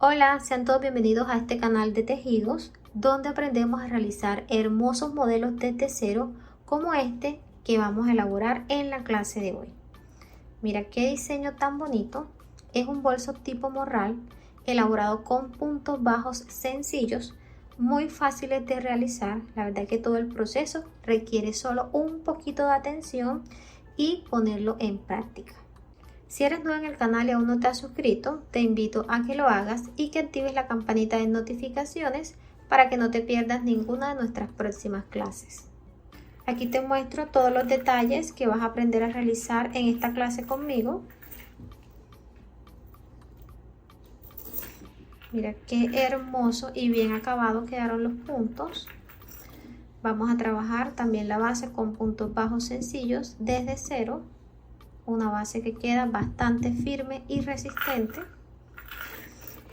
Hola, sean todos bienvenidos a este canal de tejidos donde aprendemos a realizar hermosos modelos desde cero como este que vamos a elaborar en la clase de hoy. Mira qué diseño tan bonito, es un bolso tipo morral elaborado con puntos bajos sencillos, muy fáciles de realizar. La verdad que todo el proceso requiere solo un poquito de atención y ponerlo en práctica. Si eres nuevo en el canal y aún no te has suscrito, te invito a que lo hagas y que actives la campanita de notificaciones para que no te pierdas ninguna de nuestras próximas clases. Aquí te muestro todos los detalles que vas a aprender a realizar en esta clase conmigo. Mira qué hermoso y bien acabado quedaron los puntos. Vamos a trabajar también la base con puntos bajos sencillos desde cero. Una base que queda bastante firme y resistente.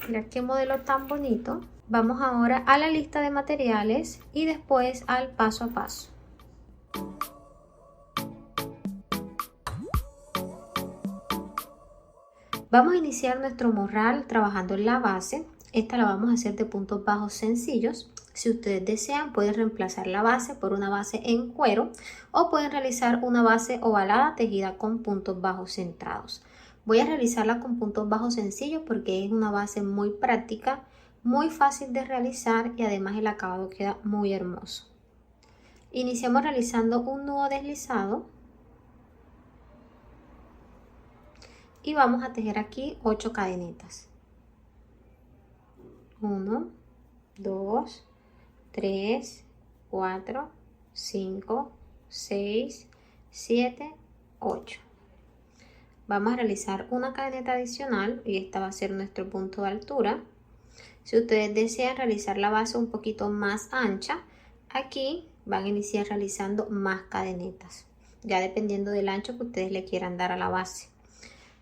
Mira qué modelo tan bonito. Vamos ahora a la lista de materiales y después al paso a paso. Vamos a iniciar nuestro morral trabajando en la base. Esta la vamos a hacer de puntos bajos sencillos. Si ustedes desean, pueden reemplazar la base por una base en cuero o pueden realizar una base ovalada tejida con puntos bajos centrados. Voy a realizarla con puntos bajos sencillos porque es una base muy práctica, muy fácil de realizar y además el acabado queda muy hermoso. Iniciamos realizando un nudo deslizado y vamos a tejer aquí 8 cadenitas. 1, 2, 3, 4, 5, 6, 7, 8. Vamos a realizar una cadeneta adicional y esta va a ser nuestro punto de altura. Si ustedes desean realizar la base un poquito más ancha, aquí van a iniciar realizando más cadenetas, ya dependiendo del ancho que ustedes le quieran dar a la base.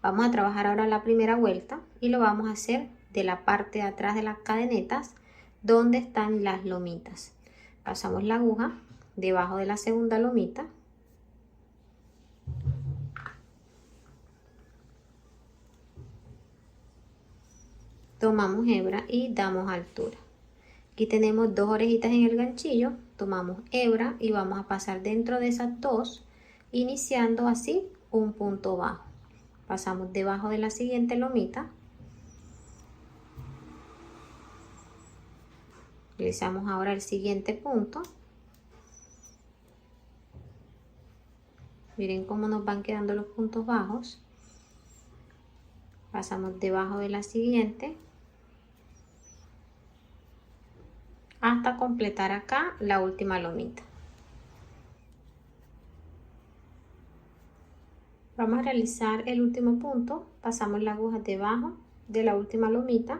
Vamos a trabajar ahora la primera vuelta y lo vamos a hacer de la parte de atrás de las cadenetas donde están las lomitas. Pasamos la aguja debajo de la segunda lomita. Tomamos hebra y damos altura. Aquí tenemos 2 orejitas en el ganchillo, tomamos hebra y vamos a pasar dentro de esas 2, iniciando así un punto bajo. Pasamos debajo de la siguiente lomita. Realizamos ahora el siguiente punto. Miren cómo nos van quedando los puntos bajos. Pasamos debajo de la siguiente hasta completar acá la última lomita. Vamos a realizar el último punto. Pasamos la aguja debajo de la última lomita.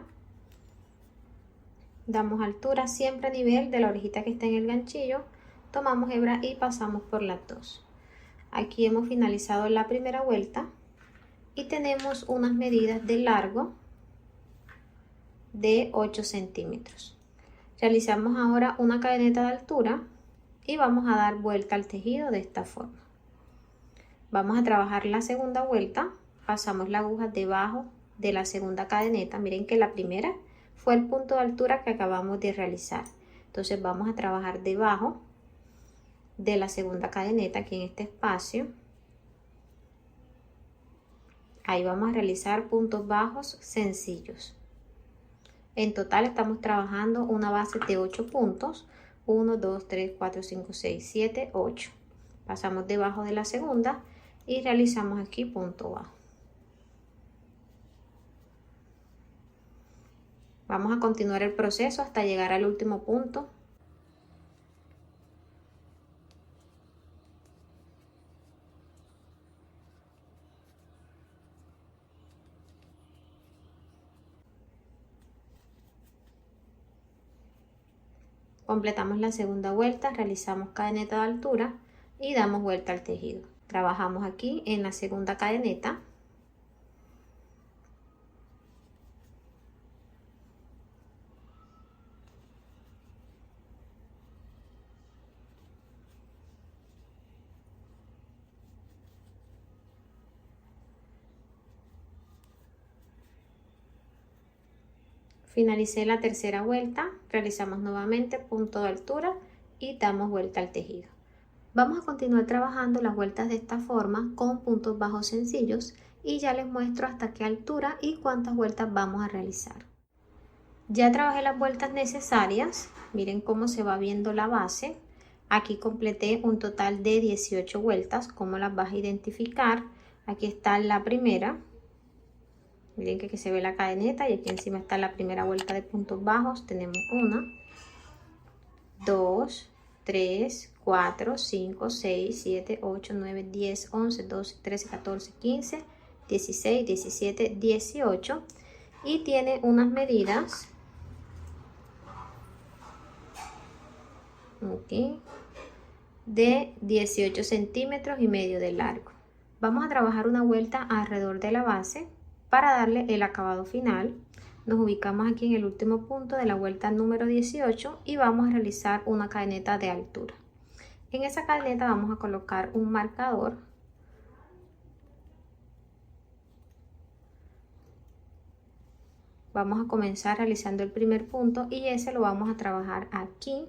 Damos altura siempre a nivel de la orejita que está en el ganchillo. Tomamos hebra y pasamos por las 2. Aquí hemos finalizado la primera vuelta y tenemos unas medidas de largo de 8 centímetros. Realizamos ahora una cadeneta de altura y vamos a dar vuelta al tejido de esta forma. Vamos a trabajar la segunda vuelta, pasamos la aguja debajo de la segunda cadeneta. Miren que la primera fue el punto de altura que acabamos de realizar. Entonces vamos a trabajar debajo de la segunda cadeneta aquí en este espacio. Ahí vamos a realizar puntos bajos sencillos. En total estamos trabajando una base de 8 puntos. 1, 2, 3, 4, 5, 6, 7, 8. Pasamos debajo de la segunda y realizamos aquí punto bajo. Vamos a continuar el proceso hasta llegar al último punto. Completamos la segunda vuelta, realizamos cadeneta de altura y damos vuelta al tejido. Trabajamos aquí en la segunda cadeneta. Finalicé la tercera vuelta, realizamos nuevamente punto de altura y damos vuelta al tejido. Vamos a continuar trabajando las vueltas de esta forma con puntos bajos sencillos y ya les muestro hasta qué altura y cuántas vueltas vamos a realizar. Ya trabajé las vueltas necesarias, miren cómo se va viendo la base. Aquí completé un total de 18 vueltas. ¿Cómo las vas a identificar? Aquí está la primera. Miren que aquí se ve la cadeneta y aquí encima está la primera vuelta de puntos bajos. Tenemos 1, 2, 3, 4, 5, 6, 7, 8, 9, 10, 11, 12, 13, 14, 15, 16, 17, 18 y tiene unas medidas de 18 centímetros y medio de largo. Vamos a trabajar una vuelta alrededor de la base para darle el acabado final. Nos ubicamos aquí en el último punto de la vuelta número 18 y vamos a realizar una cadeneta de altura. En esa cadeneta vamos a colocar un marcador. Vamos a comenzar realizando el primer punto y ese lo vamos a trabajar aquí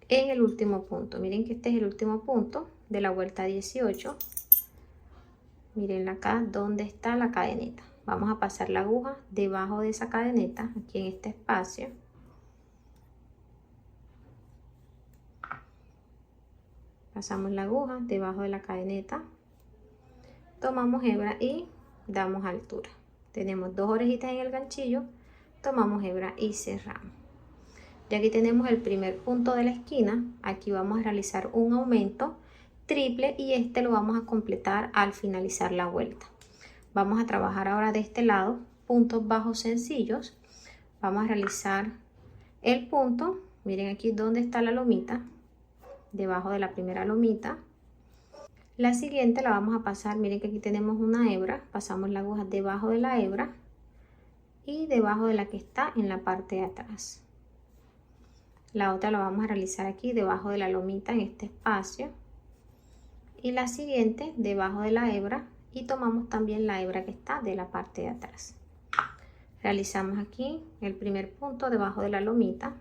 en el último punto. Miren que este es el último punto de la vuelta 18. Miren acá donde está la cadeneta. Vamos a pasar la aguja debajo de esa cadeneta, aquí en este espacio. Pasamos la aguja debajo de la cadeneta. Tomamos hebra y damos altura. Tenemos 2 orejitas en el ganchillo. Tomamos hebra y cerramos. Ya aquí tenemos el primer punto de la esquina. Aquí vamos a realizar un aumento triple y este lo vamos a completar al finalizar la vuelta. Vamos a trabajar ahora de este lado puntos bajos sencillos. Vamos a realizar el punto, miren aquí donde está la lomita, debajo de la primera lomita. La siguiente la vamos a pasar, miren que aquí tenemos una hebra, pasamos la aguja debajo de la hebra y debajo de la que está en la parte de atrás. La otra la vamos a realizar aquí debajo de la lomita en este espacio. Y la siguiente debajo de la hebra y tomamos también la hebra que está de la parte de atrás. Realizamos aquí el primer punto debajo de la lomita.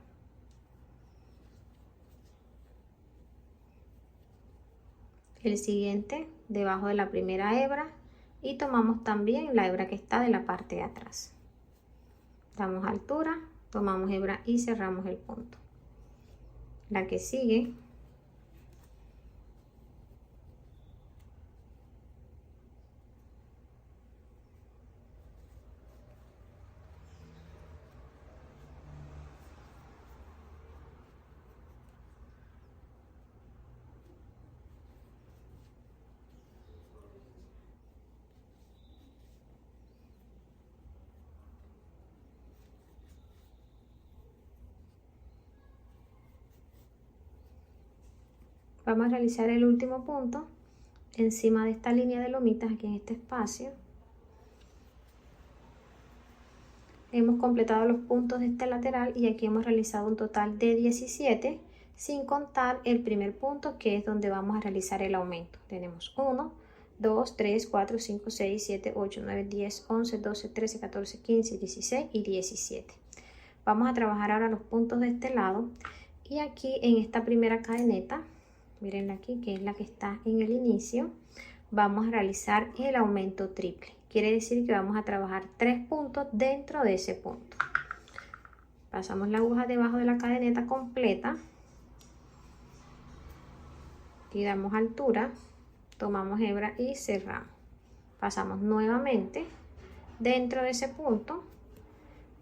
El siguiente debajo de la primera hebra y tomamos también la hebra que está de la parte de atrás. Damos altura, tomamos hebra y cerramos el punto. La que sigue. Vamos a realizar el último punto encima de esta línea de lomitas aquí en este espacio. Hemos completado los puntos de este lateral y aquí hemos realizado un total de 17 sin contar el primer punto que es donde vamos a realizar el aumento. Tenemos 1, 2, 3, 4, 5, 6, 7, 8, 9, 10, 11, 12, 13, 14, 15, 16 y 17. Vamos a trabajar ahora los puntos de este lado y aquí en esta primera cadeneta, miren aquí que es la que está en el inicio, vamos a realizar el aumento triple. Quiere decir que vamos a trabajar 3 puntos dentro de ese punto. Pasamos la aguja debajo de la cadeneta completa y damos altura, tomamos hebra y cerramos. Pasamos nuevamente dentro de ese punto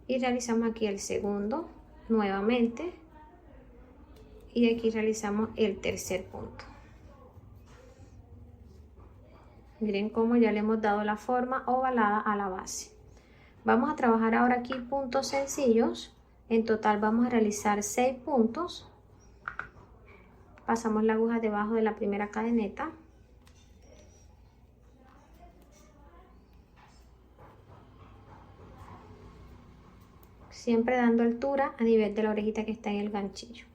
y realizamos aquí el segundo nuevamente y aquí realizamos el tercer punto. Miren cómo ya le hemos dado la forma ovalada a la base. Vamos a trabajar ahora aquí puntos sencillos. En total vamos a realizar 6 puntos. Pasamos la aguja debajo de la primera cadeneta. Siempre dando altura a nivel de la orejita que está en el ganchillo.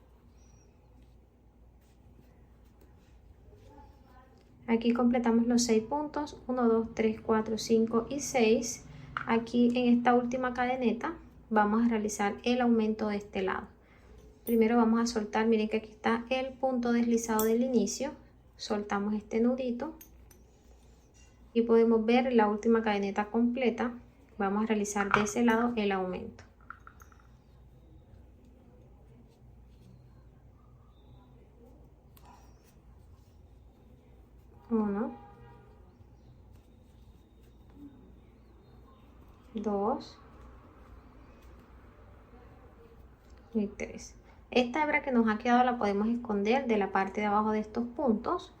Aquí completamos los 6 puntos, 1, 2, 3, 4, 5 y 6. Aquí en esta última cadeneta vamos a realizar el aumento de este lado. Primero vamos a soltar, miren que aquí está el punto deslizado del inicio. Soltamos este nudito y podemos ver la última cadeneta completa. Vamos a realizar de ese lado el aumento. Uno, dos y tres. Esta hebra que nos ha quedado la podemos esconder de la parte de abajo de estos puntos.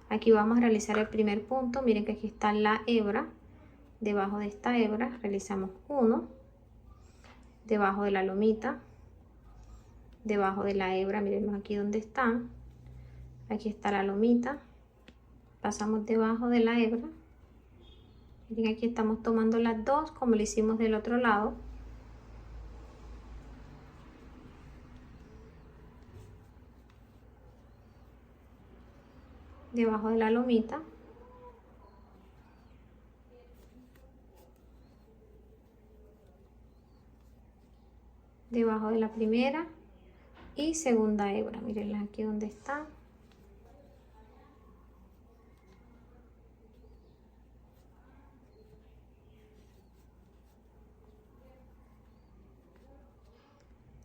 Aquí vamos a realizar el primer punto. Miren que aquí está la hebra. Debajo de esta hebra realizamos uno. Debajo de la lomita. Debajo de la hebra, miren aquí donde están. Aquí está la lomita. Pasamos debajo de la hebra. Miren, aquí estamos tomando las dos como lo hicimos del otro lado. Debajo de la lomita. Debajo de la primera y segunda hebra. Miren aquí donde está.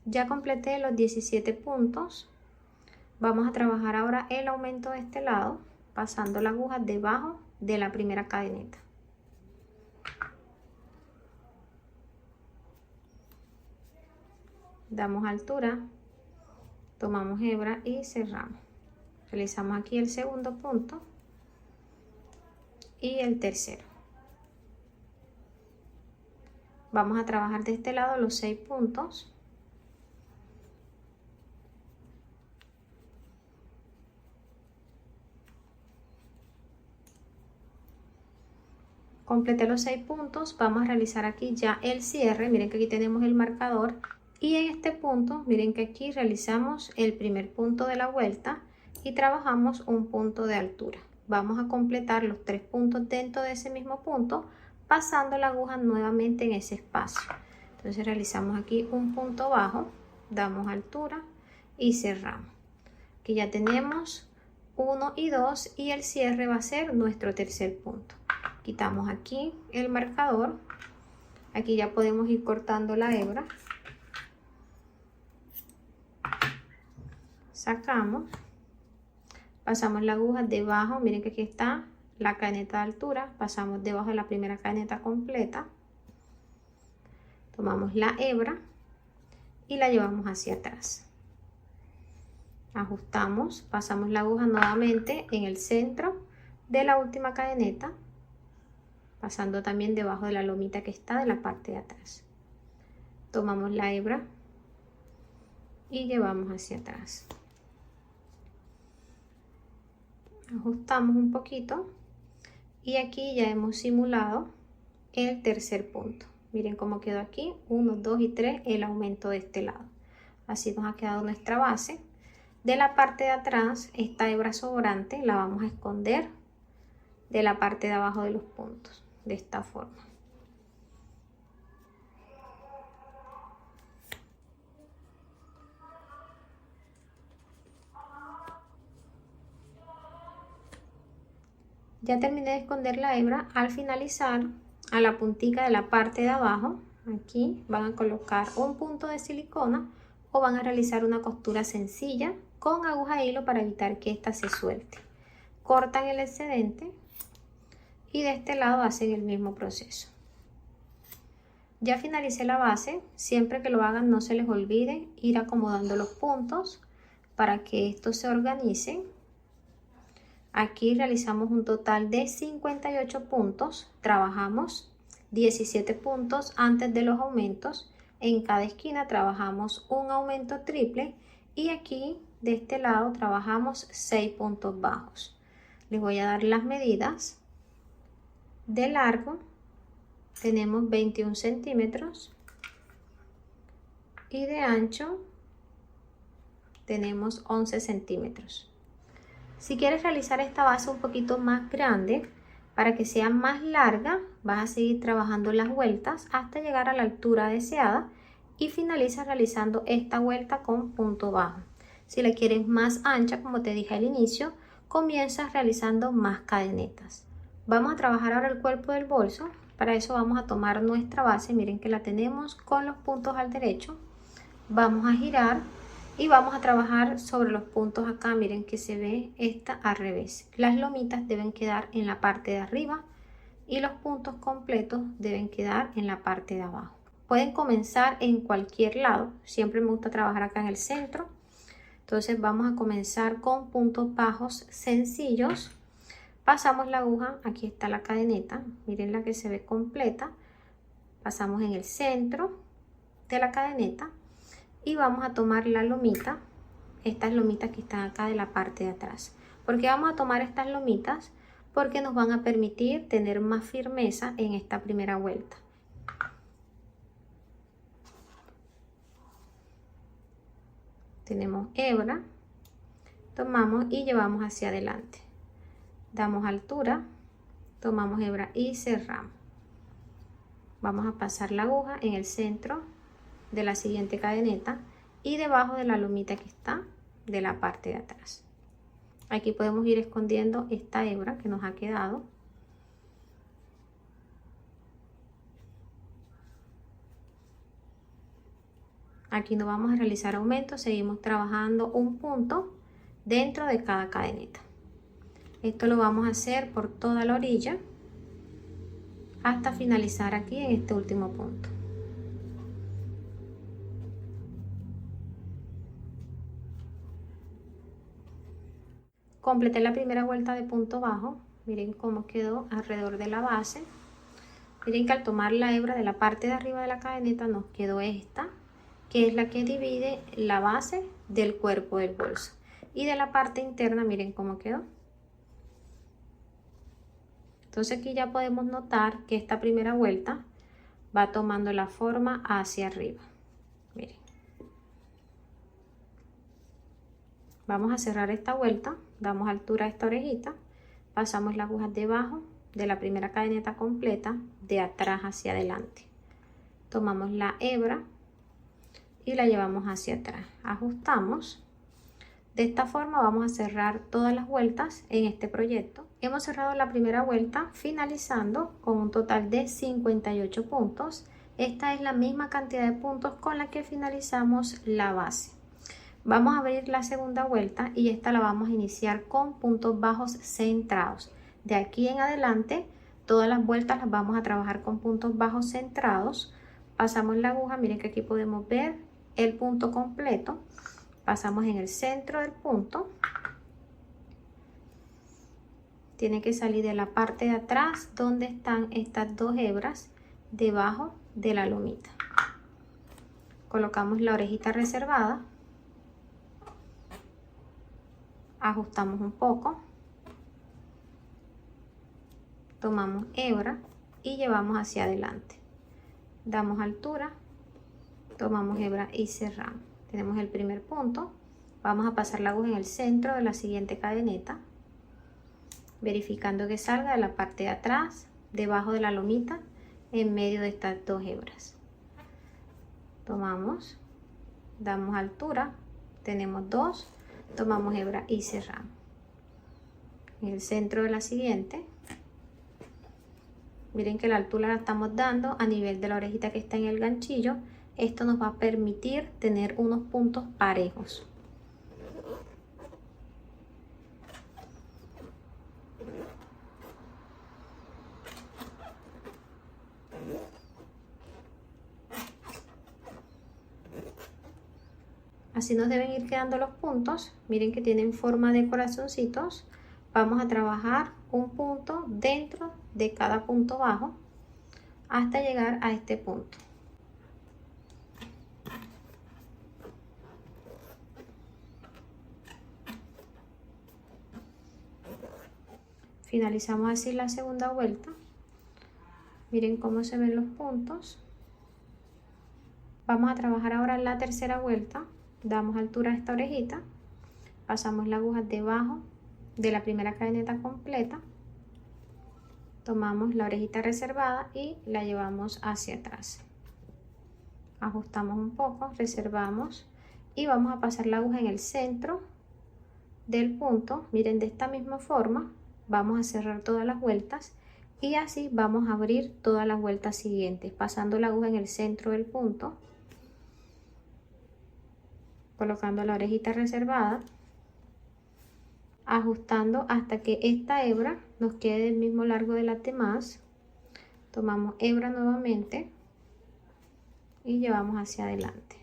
Ya completé los 17 puntos. Vamos a trabajar ahora el aumento de este lado, pasando la aguja debajo de la primera cadeneta. Damos altura, tomamos hebra y cerramos. Realizamos aquí el segundo punto y el tercero. Vamos a trabajar de este lado los 6 puntos. Completé los 6 puntos, vamos a realizar aquí ya el cierre. Miren que aquí tenemos el marcador y en este punto, miren que aquí realizamos el primer punto de la vuelta y trabajamos un punto de altura. Vamos a completar los 3 puntos dentro de ese mismo punto, pasando la aguja nuevamente en ese espacio. Entonces realizamos aquí un punto bajo, damos altura y cerramos. Aquí ya tenemos 1 y 2 y el cierre va a ser nuestro tercer punto. Quitamos aquí el marcador. Aquí ya podemos ir cortando la hebra. Sacamos. Pasamos la aguja debajo. Miren que aquí está la cadeneta de altura. Pasamos debajo de la primera cadeneta completa. Tomamos la hebra y la llevamos hacia atrás. Ajustamos. Pasamos la aguja nuevamente en el centro de la última cadeneta, pasando también debajo de la lomita que está de la parte de atrás. Tomamos la hebra y llevamos hacia atrás. Ajustamos un poquito y aquí ya hemos simulado el tercer punto. Miren cómo quedó aquí, 1, 2 y 3, el aumento de este lado. Así nos ha quedado nuestra base. De la parte de atrás, esta hebra sobrante la vamos a esconder de la parte de abajo de los puntos, de esta forma. Ya terminé de esconder la hebra. Al finalizar, a la puntica de la parte de abajo, aquí van a colocar un punto de silicona o van a realizar una costura sencilla con aguja de hilo para evitar que ésta se suelte. Cortan el excedente y de este lado hacen el mismo proceso. Ya finalicé la base. Siempre que lo hagan no se les olvide ir acomodando los puntos para que esto se organice. Aquí realizamos un total de 58 puntos. Trabajamos 17 puntos antes de los aumentos. En cada esquina trabajamos un aumento triple y aquí de este lado trabajamos 6 puntos bajos. Les voy a dar las medidas. De largo tenemos 21 centímetros y de ancho tenemos 11 centímetros. Si quieres realizar esta base un poquito más grande, para que sea más larga, vas a seguir trabajando las vueltas hasta llegar a la altura deseada y finaliza realizando esta vuelta con punto bajo. Si la quieres más ancha, como te dije al inicio, comienzas realizando más cadenetas. Vamos a trabajar ahora el cuerpo del bolso. Para eso vamos a tomar nuestra base, miren que la tenemos con los puntos al derecho. Vamos a girar y vamos a trabajar sobre los puntos acá, miren que se ve esta al revés. Las lomitas deben quedar en la parte de arriba y los puntos completos deben quedar en la parte de abajo. Pueden comenzar en cualquier lado, siempre me gusta trabajar acá en el centro. Entonces vamos a comenzar con puntos bajos sencillos. Pasamos la aguja, aquí está la cadeneta, miren la que se ve completa. Pasamos en el centro de la cadeneta y vamos a tomar la lomita, estas lomitas que están acá de la parte de atrás. ¿Por qué vamos a tomar estas lomitas? Porque nos van a permitir tener más firmeza en esta primera vuelta. Tenemos hebra, tomamos y llevamos hacia adelante. Damos altura, tomamos hebra y cerramos. Vamos a pasar la aguja en el centro de la siguiente cadeneta y debajo de la lomita que está de la parte de atrás. Aquí podemos ir escondiendo esta hebra que nos ha quedado. Aquí no vamos a realizar aumentos, seguimos trabajando un punto dentro de cada cadeneta. Esto lo vamos a hacer por toda la orilla hasta finalizar aquí en este último punto. Completé la primera vuelta de punto bajo, miren cómo quedó alrededor de la base. Miren que al tomar la hebra de la parte de arriba de la cadeneta nos quedó esta, que es la que divide la base del cuerpo del bolso. Y de la parte interna, miren cómo quedó. Entonces aquí ya podemos notar que esta primera vuelta va tomando la forma hacia arriba. Miren. Vamos a cerrar esta vuelta, damos altura a esta orejita, pasamos la aguja debajo de la primera cadeneta completa, de atrás hacia adelante. Tomamos la hebra y la llevamos hacia atrás, ajustamos. De esta forma vamos a cerrar todas las vueltas en este proyecto. Hemos cerrado la primera vuelta finalizando con un total de 58 puntos. Esta es la misma cantidad de puntos con la que finalizamos la base. Vamos a abrir la segunda vuelta y esta la vamos a iniciar con puntos bajos centrados. De aquí en adelante todas las vueltas las vamos a trabajar con puntos bajos centrados. Pasamos la aguja, miren que aquí podemos ver el punto completo. Pasamos en el centro del punto. Tiene que salir de la parte de atrás donde están estas dos hebras debajo de la lomita. Colocamos la orejita reservada. Ajustamos un poco. Tomamos hebra y llevamos hacia adelante. Damos altura. Tomamos hebra y cerramos. Tenemos el primer punto. Vamos a pasar la aguja en el centro de la siguiente cadeneta, verificando que salga de la parte de atrás, debajo de la lomita, en medio de estas dos hebras. Tomamos, damos altura, tenemos dos, tomamos hebra y cerramos. En el centro de la siguiente, miren que la altura la estamos dando a nivel de la orejita que está en el ganchillo. Esto nos va a permitir tener unos puntos parejos. Así nos deben ir quedando los puntos. Miren que tienen forma de corazoncitos. Vamos a trabajar un punto dentro de cada punto bajo hasta llegar a este punto. Finalizamos así la segunda vuelta. Miren cómo se ven los puntos. Vamos a trabajar ahora la tercera vuelta. Damos altura a esta orejita. Pasamos la aguja debajo de la primera cadeneta completa. Tomamos la orejita reservada y la llevamos hacia atrás. Ajustamos un poco, reservamos y vamos a pasar la aguja en el centro del punto. Miren, de esta misma forma vamos a cerrar todas las vueltas y así vamos a abrir todas las vueltas siguientes, pasando la aguja en el centro del punto, colocando la orejita reservada, ajustando hasta que esta hebra nos quede del mismo largo de las demás. Tomamos hebra nuevamente y llevamos hacia adelante.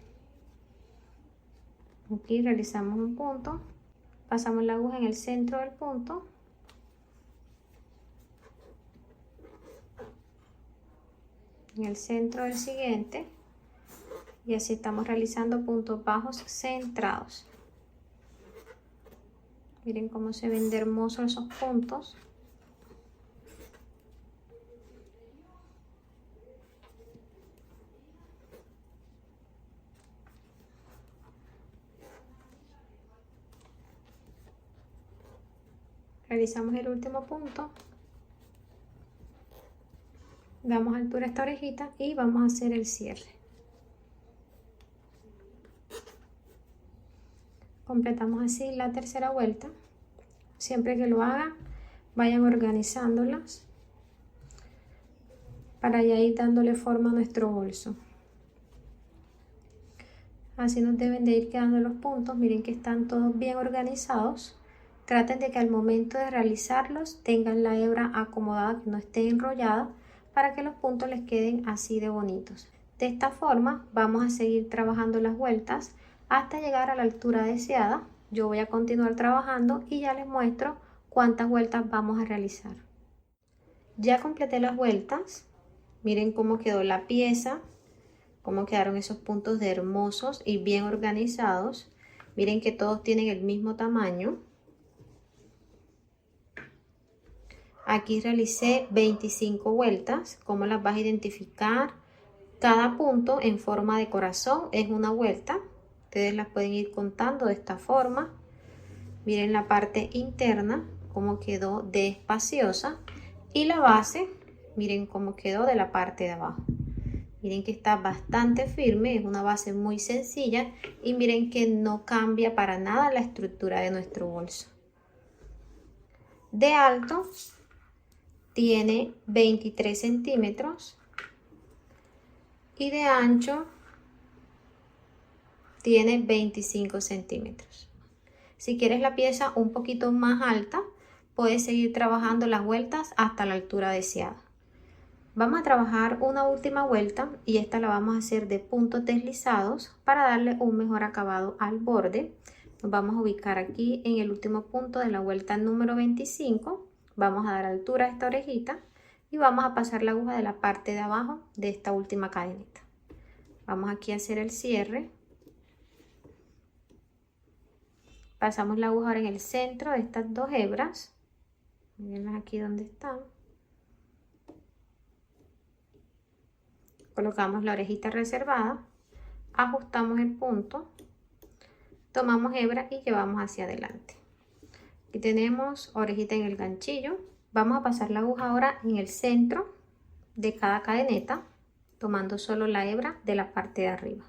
Aquí realizamos un punto, pasamos la aguja en el centro del punto, en el centro del siguiente, y así estamos realizando puntos bajos centrados. Miren cómo se ven de hermosos esos puntos. Realizamos el último punto, damos altura a esta orejita y vamos a hacer el cierre. Completamos así la tercera vuelta. Siempre que lo hagan, vayan organizándolas para ya ir dándole forma a nuestro bolso. Así nos deben de ir quedando los puntos. Miren que están todos bien organizados. Traten de que al momento de realizarlos tengan la hebra acomodada, que no esté enrollada, para que los puntos les queden así de bonitos. De esta forma vamos a seguir trabajando las vueltas hasta llegar a la altura deseada. Yo voy a continuar trabajando y ya les muestro cuántas vueltas vamos a realizar. Ya completé las vueltas. Miren cómo quedó la pieza, cómo quedaron esos puntos de hermosos y bien organizados. Miren que todos tienen el mismo tamaño. Aquí realicé 25 vueltas. ¿Cómo las vas a identificar? Cada punto en forma de corazón es una vuelta. Ustedes las pueden ir contando de esta forma. Miren la parte interna, cómo quedó de espaciosa. Y la base, miren cómo quedó de la parte de abajo. Miren que está bastante firme, es una base muy sencilla. Y miren que no cambia para nada la estructura de nuestro bolso. De alto tiene 23 centímetros. Y de ancho tiene 25 centímetros. Si quieres la pieza un poquito más alta, puedes seguir trabajando las vueltas hasta la altura deseada. Vamos a trabajar una última vuelta y esta la vamos a hacer de puntos deslizados para darle un mejor acabado al borde. Nos vamos a ubicar aquí en el último punto de la vuelta número 25. Vamos a dar altura a esta orejita y vamos a pasar la aguja de la parte de abajo de esta última cadenita. Vamos aquí a hacer el cierre. Pasamos la aguja ahora en el centro de estas dos hebras. Miren aquí donde están. Colocamos la orejita reservada. Ajustamos el punto. Tomamos hebra y llevamos hacia adelante. Aquí tenemos orejita en el ganchillo. Vamos a pasar la aguja ahora en el centro de cada cadeneta, tomando solo la hebra de la parte de arriba.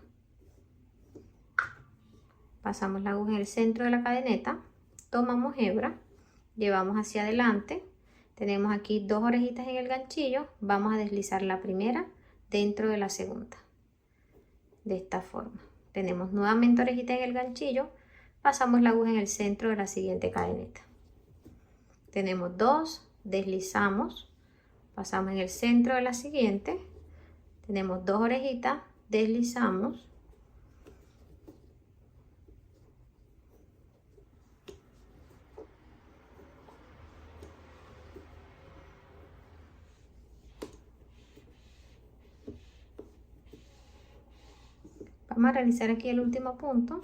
Pasamos la aguja en el centro de la cadeneta, tomamos hebra, llevamos hacia adelante. Tenemos aquí dos orejitas en el ganchillo. Vamos a deslizar la primera dentro de la segunda. De esta forma. Tenemos nuevamente orejita en el ganchillo. Pasamos la aguja en el centro de la siguiente cadeneta. Tenemos dos, deslizamos, pasamos en el centro de la siguiente. Tenemos dos orejitas, deslizamos. Vamos a realizar aquí el último punto.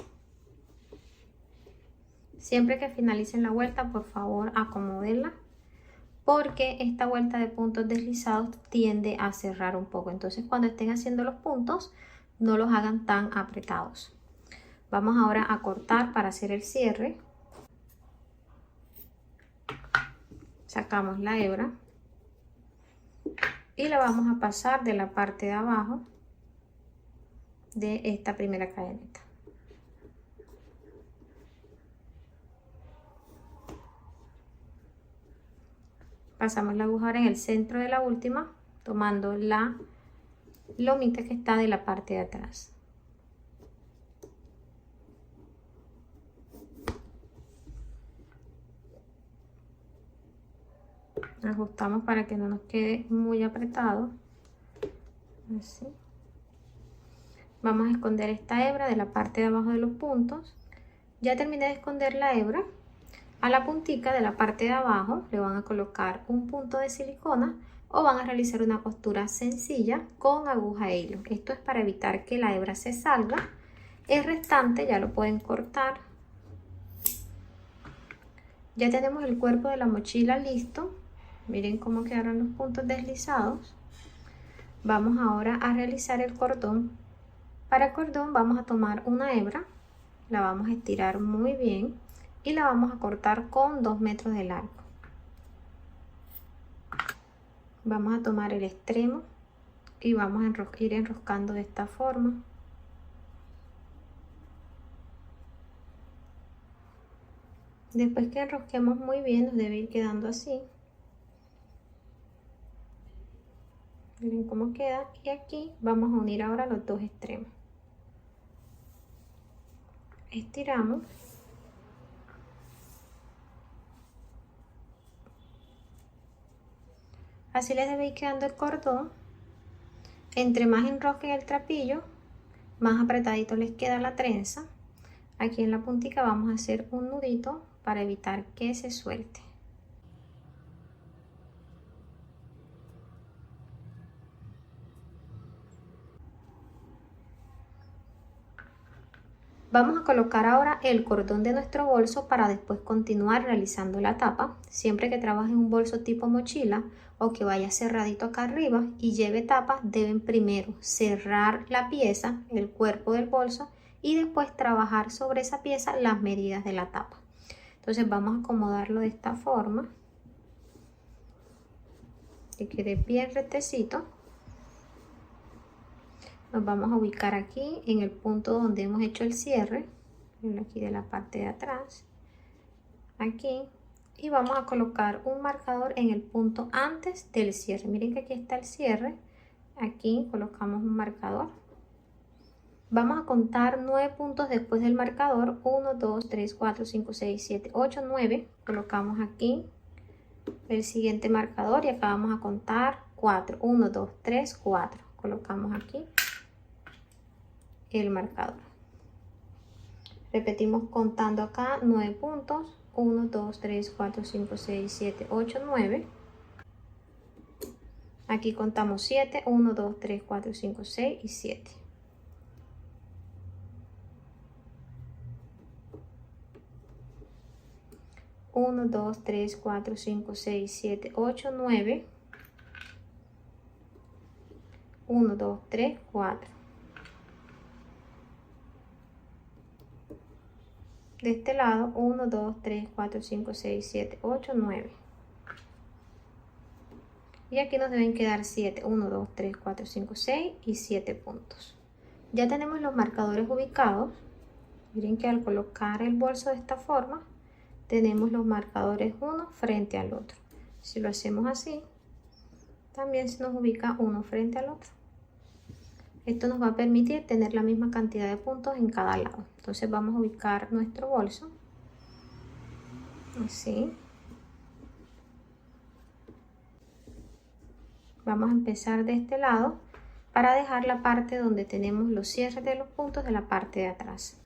Siempre que finalicen la vuelta, por favor, acomódenla, porque esta vuelta de puntos deslizados tiende a cerrar un poco. Entonces, cuando estén haciendo los puntos, no los hagan tan apretados. Vamos ahora a cortar para hacer el cierre. Sacamos la hebra y la vamos a pasar de la parte de abajo de esta primera cadeneta. Pasamos la aguja ahora en el centro de la última, tomando la lomita que está de la parte de atrás. Ajustamos para que no nos quede muy apretado. Así. Vamos a esconder esta hebra de la parte de abajo de los puntos. Ya terminé de esconder la hebra. A la puntica de la parte de abajo le van a colocar un punto de silicona o van a realizar una costura sencilla con aguja e hilo. Esto es para evitar que la hebra se salga. El restante ya lo pueden cortar. Ya tenemos el cuerpo de la mochila listo. Miren cómo quedaron los puntos deslizados. Vamos ahora a realizar el cordón. Para el cordón vamos a tomar una hebra, la vamos a estirar muy bien y la vamos a cortar con 2 metros de largo. Vamos a tomar el extremo y vamos a ir enroscando de esta forma. Después que enrosquemos muy bien, nos debe ir quedando así. Miren cómo queda, y aquí vamos a unir ahora los dos extremos. Estiramos. Así les debe ir quedando el cordón. Entre más enrosquen el trapillo, más apretadito les queda la trenza. Aquí en la puntica vamos a hacer un nudito para evitar que se suelte. Vamos a colocar ahora el cordón de nuestro bolso para después continuar realizando la tapa. Siempre que trabajen un bolso tipo mochila o que vaya cerradito acá arriba y lleve tapa, deben primero cerrar la pieza, el cuerpo del bolso, y después trabajar sobre esa pieza las medidas de la tapa. Entonces vamos a acomodarlo de esta forma, que quede bien rectecito. Nos vamos a ubicar aquí en el punto donde hemos hecho el cierre, aquí de la parte de atrás, aquí, y vamos a colocar un marcador en el punto antes del cierre. Miren que aquí está el cierre, aquí colocamos un marcador. Vamos a contar 9 puntos después del marcador, 1, 2, 3, 4, 5, 6, 7, 8, 9, colocamos aquí el siguiente marcador y acá vamos a contar 4, 1, 2, 3, 4, colocamos aquí el marcador. Repetimos contando acá 9 puntos, 1, 2, 3, 4, 5, 6, 7, 8, 9. Aquí contamos 7, 1, 2, 3, 4, 5, 6 y 7. Uno, 2, 3, 4, 5, 6, 7, 8, 9. 1, 2, 3, 4. De este lado, 1, 2, 3, 4, 5, 6, 7, 8, 9. Y aquí nos deben quedar 7, 1, 2, 3, 4, 5, 6 y 7 puntos. Ya tenemos los marcadores ubicados. Miren que al colocar el bolso de esta forma, tenemos los marcadores uno frente al otro. Si lo hacemos así, también se nos ubica uno frente al otro. Esto nos va a permitir tener la misma cantidad de puntos en cada lado. Entonces vamos a ubicar nuestro bolso así. Vamos a empezar de este lado para dejar la parte donde tenemos los cierres de los puntos de la parte de atrás.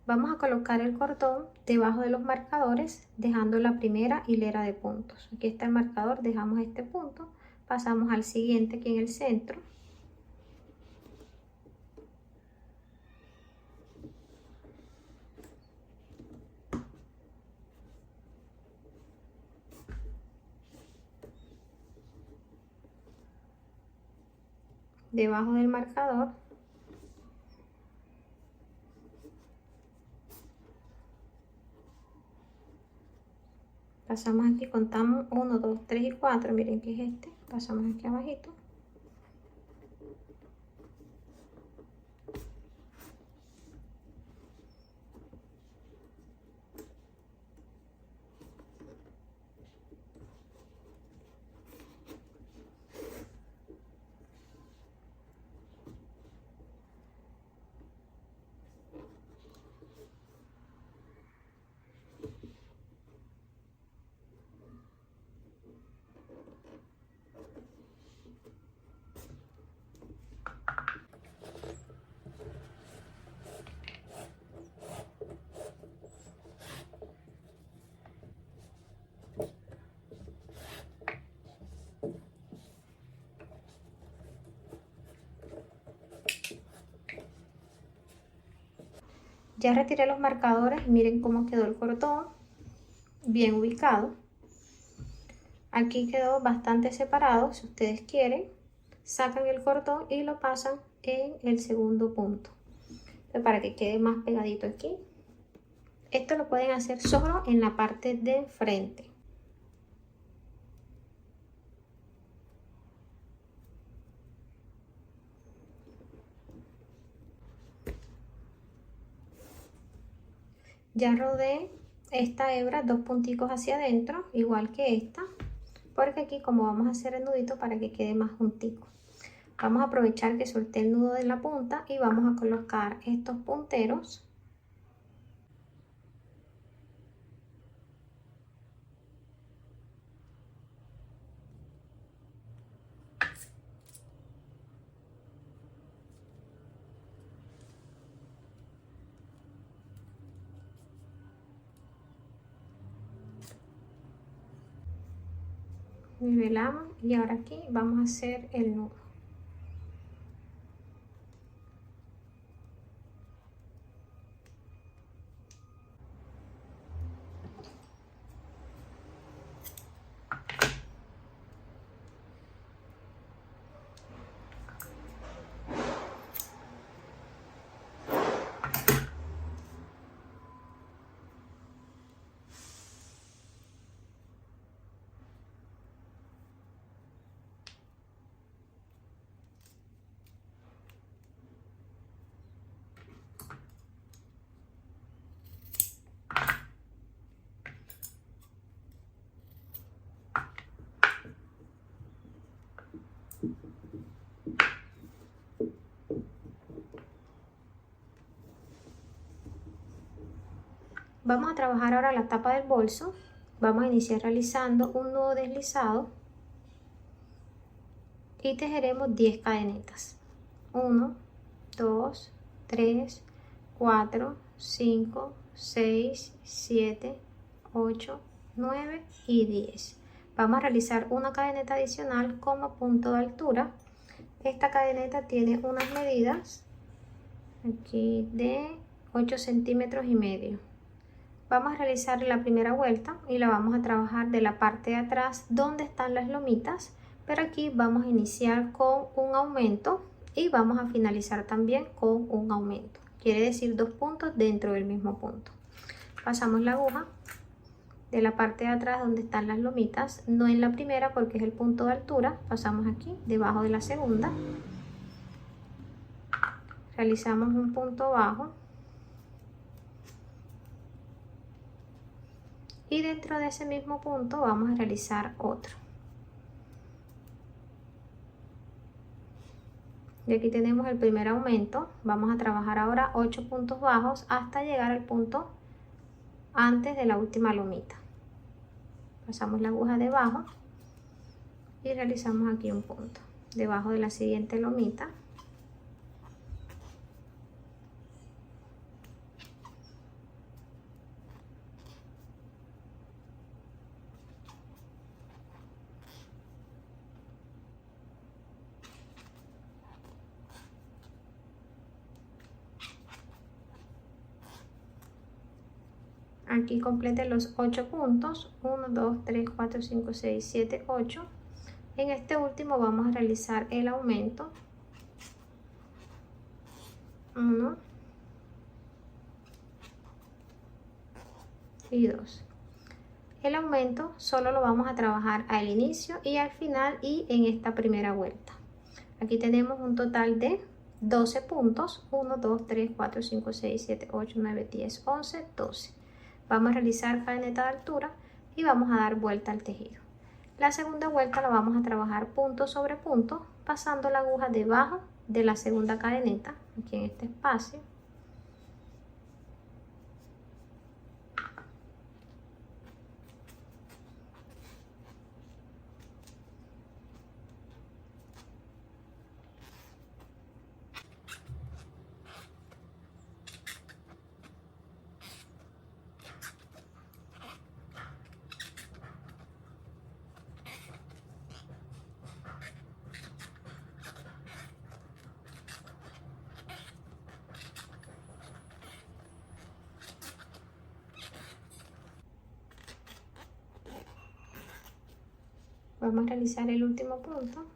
Vamos a colocar el cordón debajo de los marcadores, dejando la primera hilera de puntos. Aquí está el marcador, dejamos este punto, pasamos al siguiente aquí en el centro. Debajo del marcador. Pasamos aquí, contamos 1, 2, 3 y 4, miren que es este, pasamos aquí abajito. Ya retiré los marcadores y miren cómo quedó el cordón, bien ubicado. Aquí quedó bastante separado. Si ustedes quieren, sacan el cordón y lo pasan en el segundo punto, para que quede más pegadito aquí. Esto lo pueden hacer solo en la parte de frente. Ya rodé esta hebra 2 punticos hacia adentro, igual que esta, porque aquí como vamos a hacer el nudito para que quede más juntico. Vamos a aprovechar que solté el nudo de la punta y vamos a colocar estos punteros . Nivelamos y ahora aquí vamos a hacer el nudo. Vamos a trabajar ahora la tapa del bolso. Vamos a iniciar realizando un nudo deslizado y tejeremos 10 cadenetas. 1, 2, 3, 4, 5, 6, 7, 8, 9 y 10. Vamos a realizar una cadeneta adicional como punto de altura. Esta cadeneta tiene unas medidas aquí de 8 centímetros y medio. Vamos a realizar la primera vuelta y la vamos a trabajar de la parte de atrás donde están las lomitas, pero aquí vamos a iniciar con un aumento y vamos a finalizar también con un aumento. Quiere decir 2 puntos dentro del mismo punto. Pasamos la aguja de la parte de atrás donde están las lomitas, no en la primera porque es el punto de altura. Pasamos aquí debajo de la segunda, realizamos un punto bajo y dentro de ese mismo punto vamos a realizar otro. Y aquí tenemos el primer aumento. Vamos a trabajar ahora 8 puntos bajos hasta llegar al punto antes de la última lomita. Pasamos la aguja debajo y realizamos aquí un punto debajo de la siguiente lomita. Aquí completen los 8 puntos, 1, 2, 3, 4, 5, 6, 7, 8. En este último vamos a realizar el aumento. 1 y 2. El aumento solo lo vamos a trabajar al inicio y al final y en esta primera vuelta. Aquí tenemos un total de 12 puntos, 1, 2, 3, 4, 5, 6, 7, 8, 9, 10, 11, 12. Vamos a realizar cadeneta de altura y vamos a dar vuelta al tejido. La segunda vuelta la vamos a trabajar punto sobre punto, pasando la aguja debajo de la segunda cadeneta, aquí en este espacio. Vamos a realizar el último punto.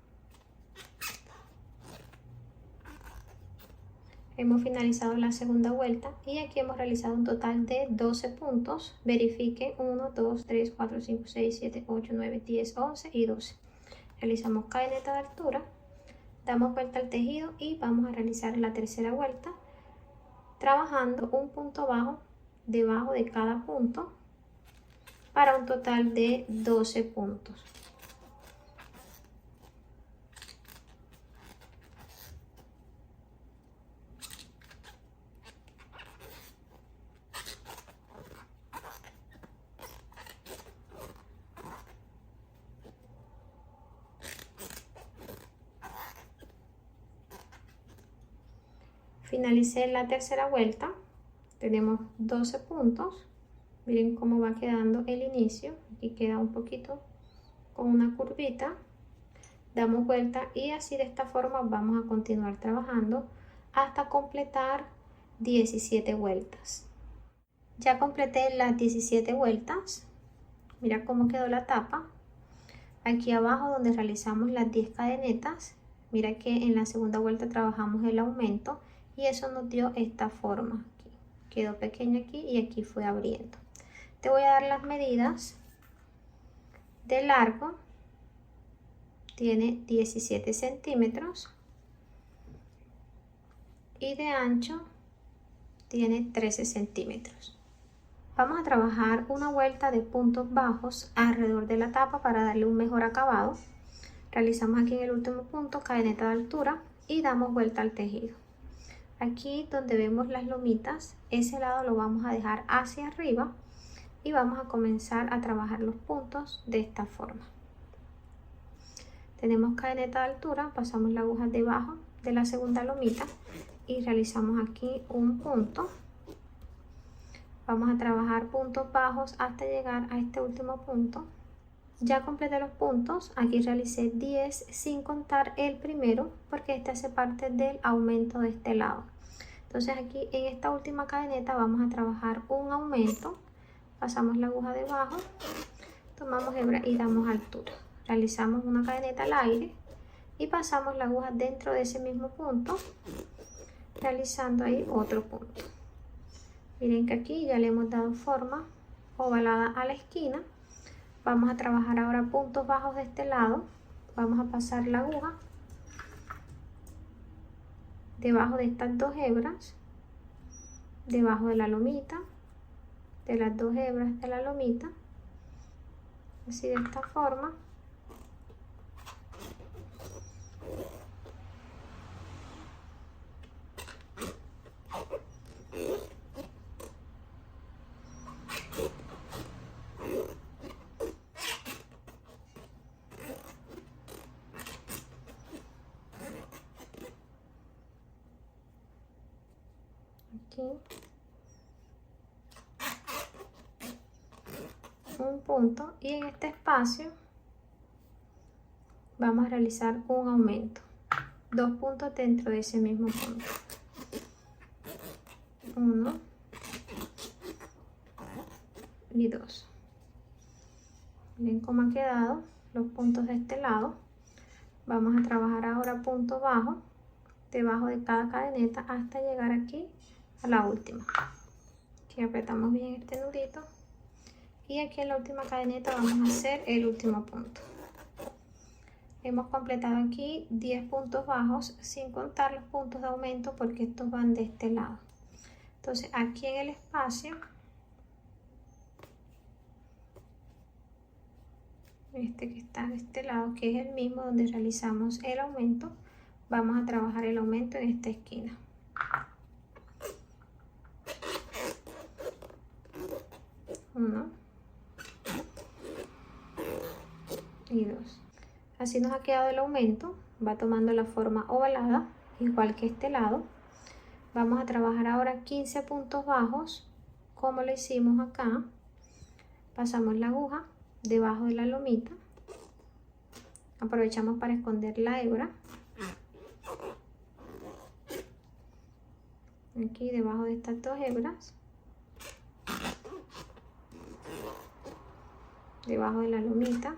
Hemos finalizado la segunda vuelta y aquí hemos realizado un total de 12 puntos. Verifiquen 1, 2, 3, 4, 5, 6, 7, 8, 9, 10, 11 y 12. Realizamos cadeneta de altura, damos vuelta al tejido y vamos a realizar la tercera vuelta trabajando un punto bajo debajo de cada punto para un total de 12 puntos. Finalicé la tercera vuelta, tenemos 12 puntos. Miren cómo va quedando el inicio, aquí queda un poquito con una curvita. Damos vuelta y así de esta forma vamos a continuar trabajando hasta completar 17 vueltas. Ya completé las 17 vueltas, mira cómo quedó la tapa. Aquí abajo donde realizamos las 10 cadenetas, mira que en la segunda vuelta trabajamos el aumento y eso nos dio esta forma. Aquí quedó pequeño aquí y aquí fue abriendo. Te voy a dar las medidas. De largo tiene 17 centímetros y de ancho tiene 13 centímetros. Vamos a trabajar una vuelta de puntos bajos alrededor de la tapa para darle un mejor acabado. Realizamos aquí en el último punto cadeneta de altura y damos vuelta al tejido. Aquí donde vemos las lomitas, ese lado lo vamos a dejar hacia arriba y vamos a comenzar a trabajar los puntos de esta forma. Tenemos cadeneta de altura, pasamos la aguja debajo de la segunda lomita y realizamos aquí un punto. Vamos a trabajar puntos bajos hasta llegar a este último punto. Ya completé los puntos, aquí realicé 10 sin contar el primero porque este hace parte del aumento de este lado. Entonces aquí en esta última cadeneta vamos a trabajar un aumento, pasamos la aguja debajo, tomamos hebra y damos altura. Realizamos una cadeneta al aire y pasamos la aguja dentro de ese mismo punto, realizando ahí otro punto. Miren que aquí ya le hemos dado forma ovalada a la esquina. Vamos a trabajar ahora puntos bajos de este lado. Vamos a pasar la aguja debajo de estas dos hebras, debajo de la lomita, de las dos hebras de la lomita, así de esta forma. Aquí un punto y en este espacio vamos a realizar un aumento, 2 puntos dentro de ese mismo punto, 1 y 2. Miren cómo han quedado los puntos de este lado. Vamos a trabajar ahora punto bajo debajo de cada cadeneta hasta llegar aquí a la última. Aquí apretamos bien este nudito y aquí en la última cadeneta vamos a hacer el último punto. Hemos completado aquí 10 puntos bajos sin contar los puntos de aumento porque estos van de este lado. Entonces aquí en el espacio, este que está de este lado, que es el mismo donde realizamos el aumento, vamos a trabajar el aumento en esta esquina. Uno y 2. Así nos ha quedado el aumento, va tomando la forma ovalada, igual que este lado. Vamos a trabajar ahora 15 puntos bajos, como lo hicimos acá. Pasamos la aguja debajo de la lomita, aprovechamos para esconder la hebra. Aquí debajo de estas dos hebras, debajo de la lomita,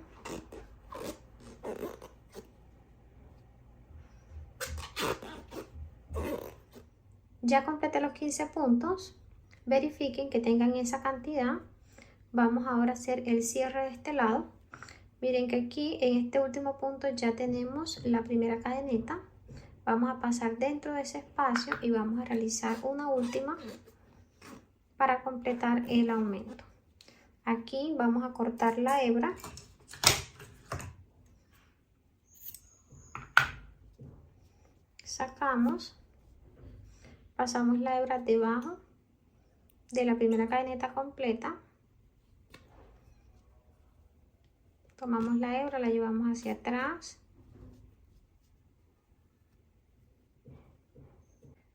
Ya completé los 15 puntos. Verifiquen que tengan esa cantidad. Vamos ahora a hacer el cierre de este lado. Miren que aquí en este último punto ya tenemos la primera cadeneta. Vamos a pasar dentro de ese espacio y vamos a realizar una última para completar el aumento. Aquí vamos a cortar la hebra. Sacamos, pasamos la hebra debajo de la primera cadeneta completa. Tomamos la hebra, la llevamos hacia atrás.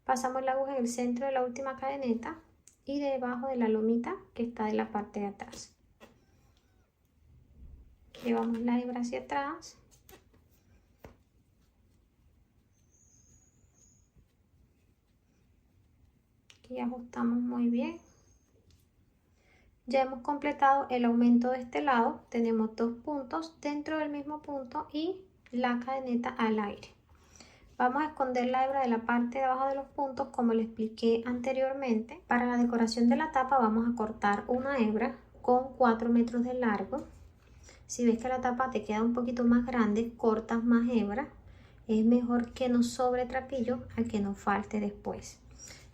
Pasamos la aguja en el centro de la última cadeneta y debajo de la lomita que está de la parte de atrás. Llevamos la hebra hacia atrás. Aquí ajustamos muy bien. Ya hemos completado el aumento de este lado. Tenemos 2 puntos dentro del mismo punto y la cadeneta al aire. Vamos a esconder la hebra de la parte de abajo de los puntos como les expliqué anteriormente. Para la decoración de la tapa vamos a cortar una hebra con 4 metros de largo. Si ves que la tapa te queda un poquito más grande, cortas más hebra. Es mejor que nos sobre trapillo a que nos falte después.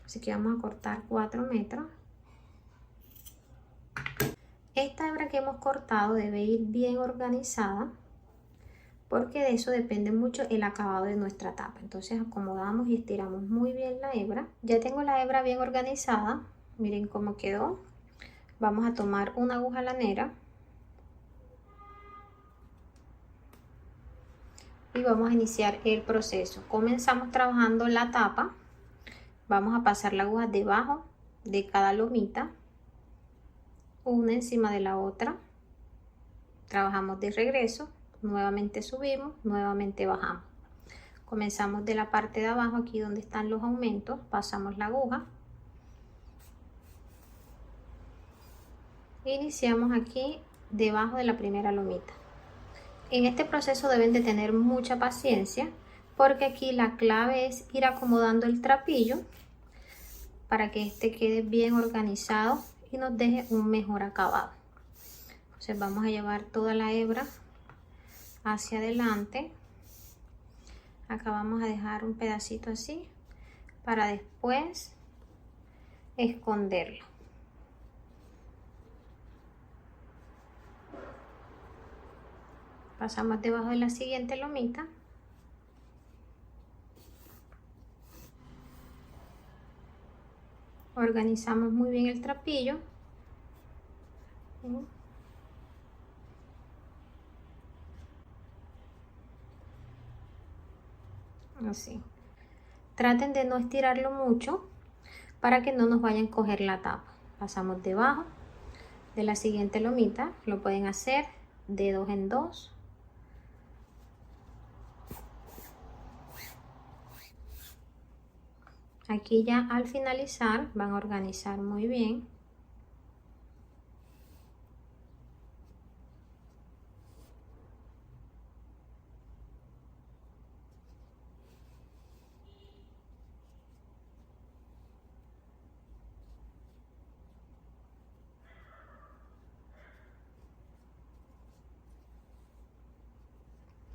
Así que vamos a cortar 4 metros. Esta hebra que hemos cortado debe ir bien organizada porque de eso depende mucho el acabado de nuestra tapa. Entonces acomodamos y estiramos muy bien la hebra. Ya tengo la hebra bien organizada. Miren cómo quedó. Vamos a tomar una aguja lanera y vamos a iniciar el proceso. Comenzamos trabajando la tapa. Vamos a pasar la aguja debajo de cada lomita, una encima de la otra. Trabajamos de regreso, nuevamente subimos, nuevamente bajamos. Comenzamos de la parte de abajo, aquí donde están los aumentos, pasamos la aguja. Iniciamos aquí debajo de la primera lomita. En este proceso deben de tener mucha paciencia porque aquí la clave es ir acomodando el trapillo para que este quede bien organizado y nos deje un mejor acabado. Entonces vamos a llevar toda la hebra hacia adelante. Acá vamos a dejar un pedacito así para después esconderlo. Pasamos debajo de la siguiente lomita. Organizamos muy bien el trapillo. Así. Traten de no estirarlo mucho para que no nos vayan a coger la tapa. Pasamos debajo de la siguiente lomita. Lo pueden hacer de 2 en 2. Aquí ya al finalizar van a organizar muy bien.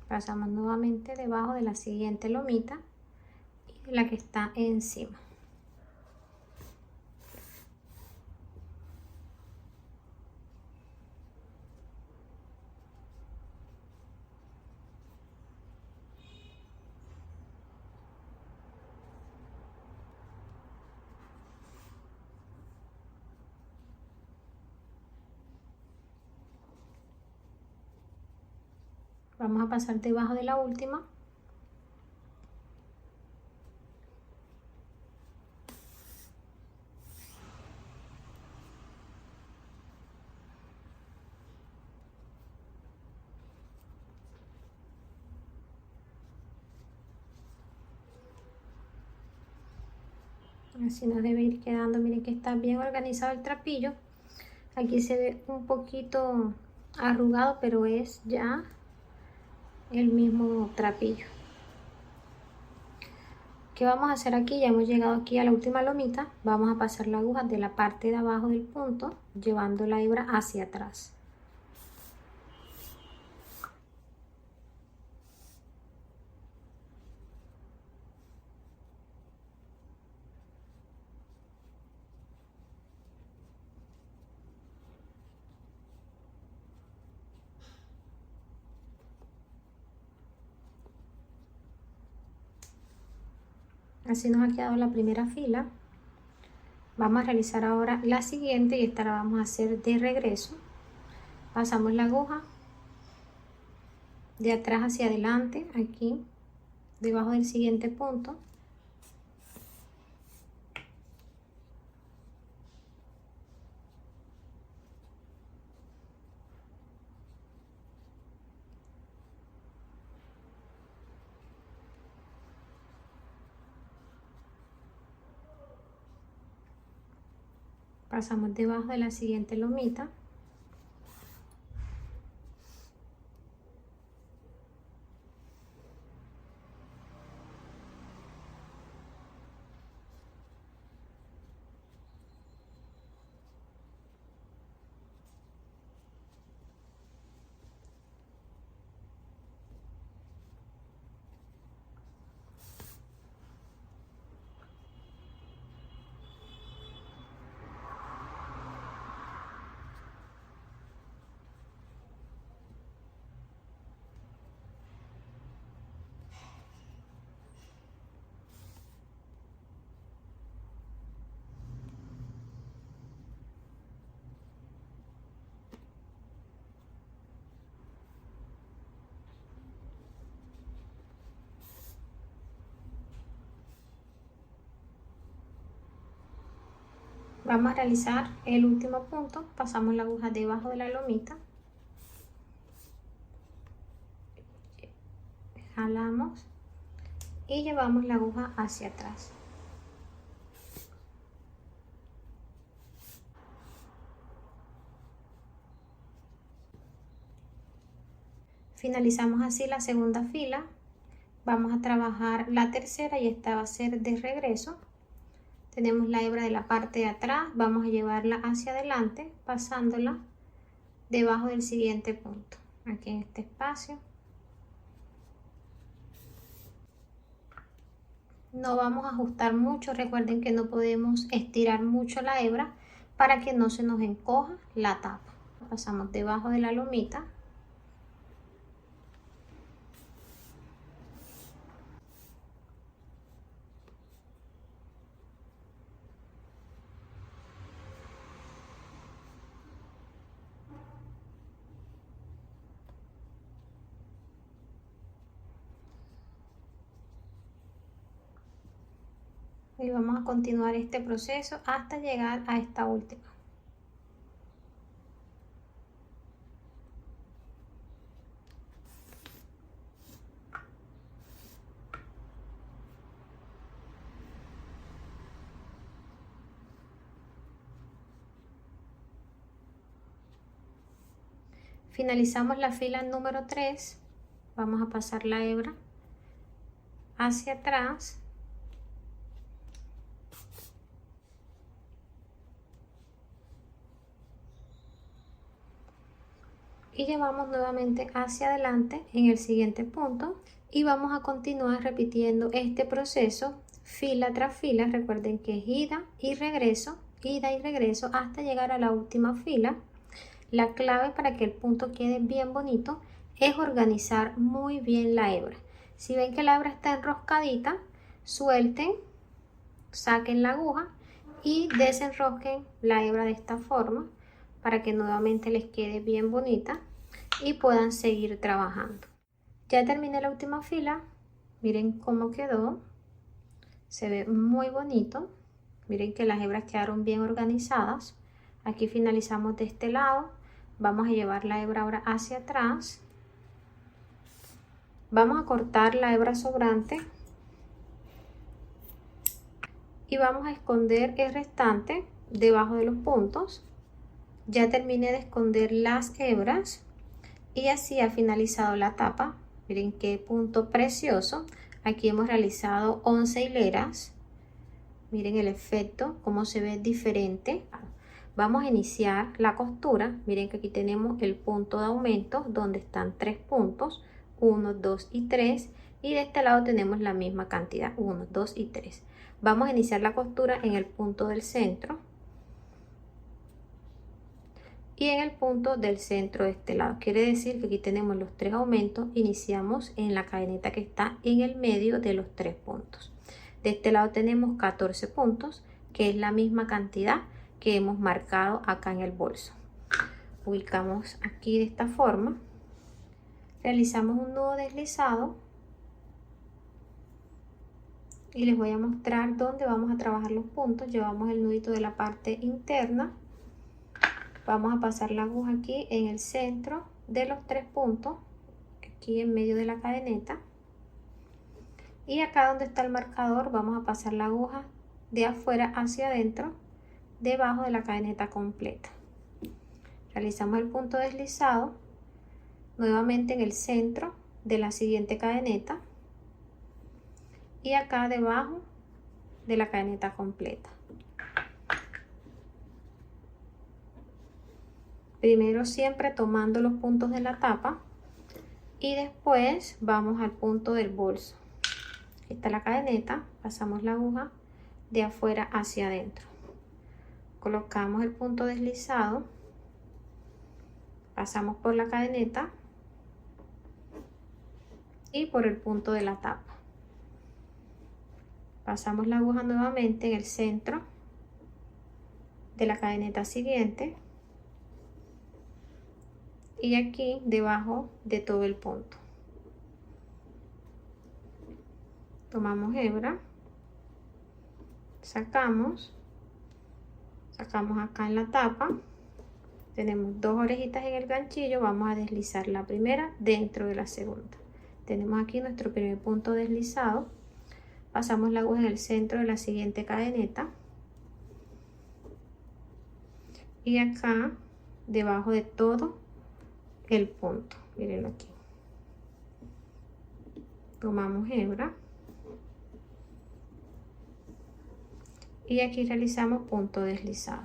Pasamos nuevamente debajo de la siguiente lomita y de la que está encima. Vamos a pasar debajo de la última. Así nos debe ir quedando. Miren que está bien organizado el trapillo. Aquí se ve un poquito arrugado, pero es ya el mismo trapillo. Ok, ¿Qué vamos a hacer aquí? Ya hemos llegado aquí a la última lomita. Vamos a pasar la aguja de la parte de abajo del punto, llevando la hebra hacia atrás. Así nos ha quedado la primera fila. Vamos a realizar ahora la siguiente y esta la vamos a hacer de regreso. Pasamos la aguja de atrás hacia adelante, aquí, debajo del siguiente punto. Pasamos debajo de la siguiente lomita. Vamos a realizar el último punto. Pasamos la aguja debajo de la lomita. Jalamos y llevamos la aguja hacia atrás. Finalizamos así la segunda fila. Vamos a trabajar la tercera y esta va a ser de regreso. Tenemos la hebra de la parte de atrás, vamos a llevarla hacia adelante, pasándola debajo del siguiente punto, aquí en este espacio. No vamos a ajustar mucho, recuerden que no podemos estirar mucho la hebra para que no se nos encoja la tapa. Pasamos debajo de la lomita. Y vamos a continuar este proceso hasta llegar a esta última. Finalizamos la fila número 3. Vamos a pasar la hebra hacia atrás. Y llevamos nuevamente hacia adelante en el siguiente punto y vamos a continuar repitiendo este proceso fila tras fila. Recuerden que es ida y regreso hasta llegar a la última fila. La clave para que el punto quede bien bonito es organizar muy bien la hebra. Si ven que la hebra está enroscadita, suelten, saquen la aguja y desenrosquen la hebra de esta forma para que nuevamente les quede bien bonita y puedan seguir trabajando. Ya terminé la última fila, miren cómo quedó, se ve muy bonito, miren que las hebras quedaron bien organizadas. Aquí finalizamos de este lado, vamos a llevar la hebra ahora hacia atrás, vamos a cortar la hebra sobrante y vamos a esconder el restante debajo de los puntos. Ya terminé de esconder las hebras y así ha finalizado la tapa. Miren qué punto precioso. Aquí hemos realizado 11 hileras. Miren el efecto, cómo se ve diferente. Vamos a iniciar la costura. Miren que aquí tenemos el punto de aumento donde están 3 puntos, 1, 2 y 3. Y de este lado tenemos la misma cantidad, 1, 2 y 3. Vamos a iniciar la costura en el punto del centro. Y en el punto del centro de este lado. Quiere decir que aquí tenemos los 3 aumentos. Iniciamos en la cadeneta que está en el medio de los 3 puntos. De este lado tenemos 14 puntos, que es la misma cantidad que hemos marcado acá en el bolso. Ubicamos aquí de esta forma. Realizamos un nudo deslizado. Y les voy a mostrar dónde vamos a trabajar los puntos. Llevamos el nudito de la parte interna. Vamos a pasar la aguja aquí en el centro de los 3 puntos, aquí en medio de la cadeneta. Y acá donde está el marcador vamos a pasar la aguja de afuera hacia adentro, debajo de la cadeneta completa. Realizamos el punto deslizado nuevamente en el centro de la siguiente cadeneta y acá debajo de la cadeneta completa. Primero siempre tomando los puntos de la tapa y después vamos al punto del bolso. Aquí está la cadeneta, pasamos la aguja de afuera hacia adentro. Colocamos el punto deslizado, pasamos por la cadeneta y por el punto de la tapa. Pasamos la aguja nuevamente en el centro de la cadeneta siguiente. Y aquí debajo de todo el punto. Tomamos hebra, sacamos acá en la tapa, tenemos 2 orejitas en el ganchillo, vamos a deslizar la primera dentro de la segunda. Tenemos aquí nuestro primer punto deslizado, pasamos la aguja en el centro de la siguiente cadeneta y acá debajo de todo el punto, miren aquí. Tomamos hebra y aquí realizamos punto deslizado.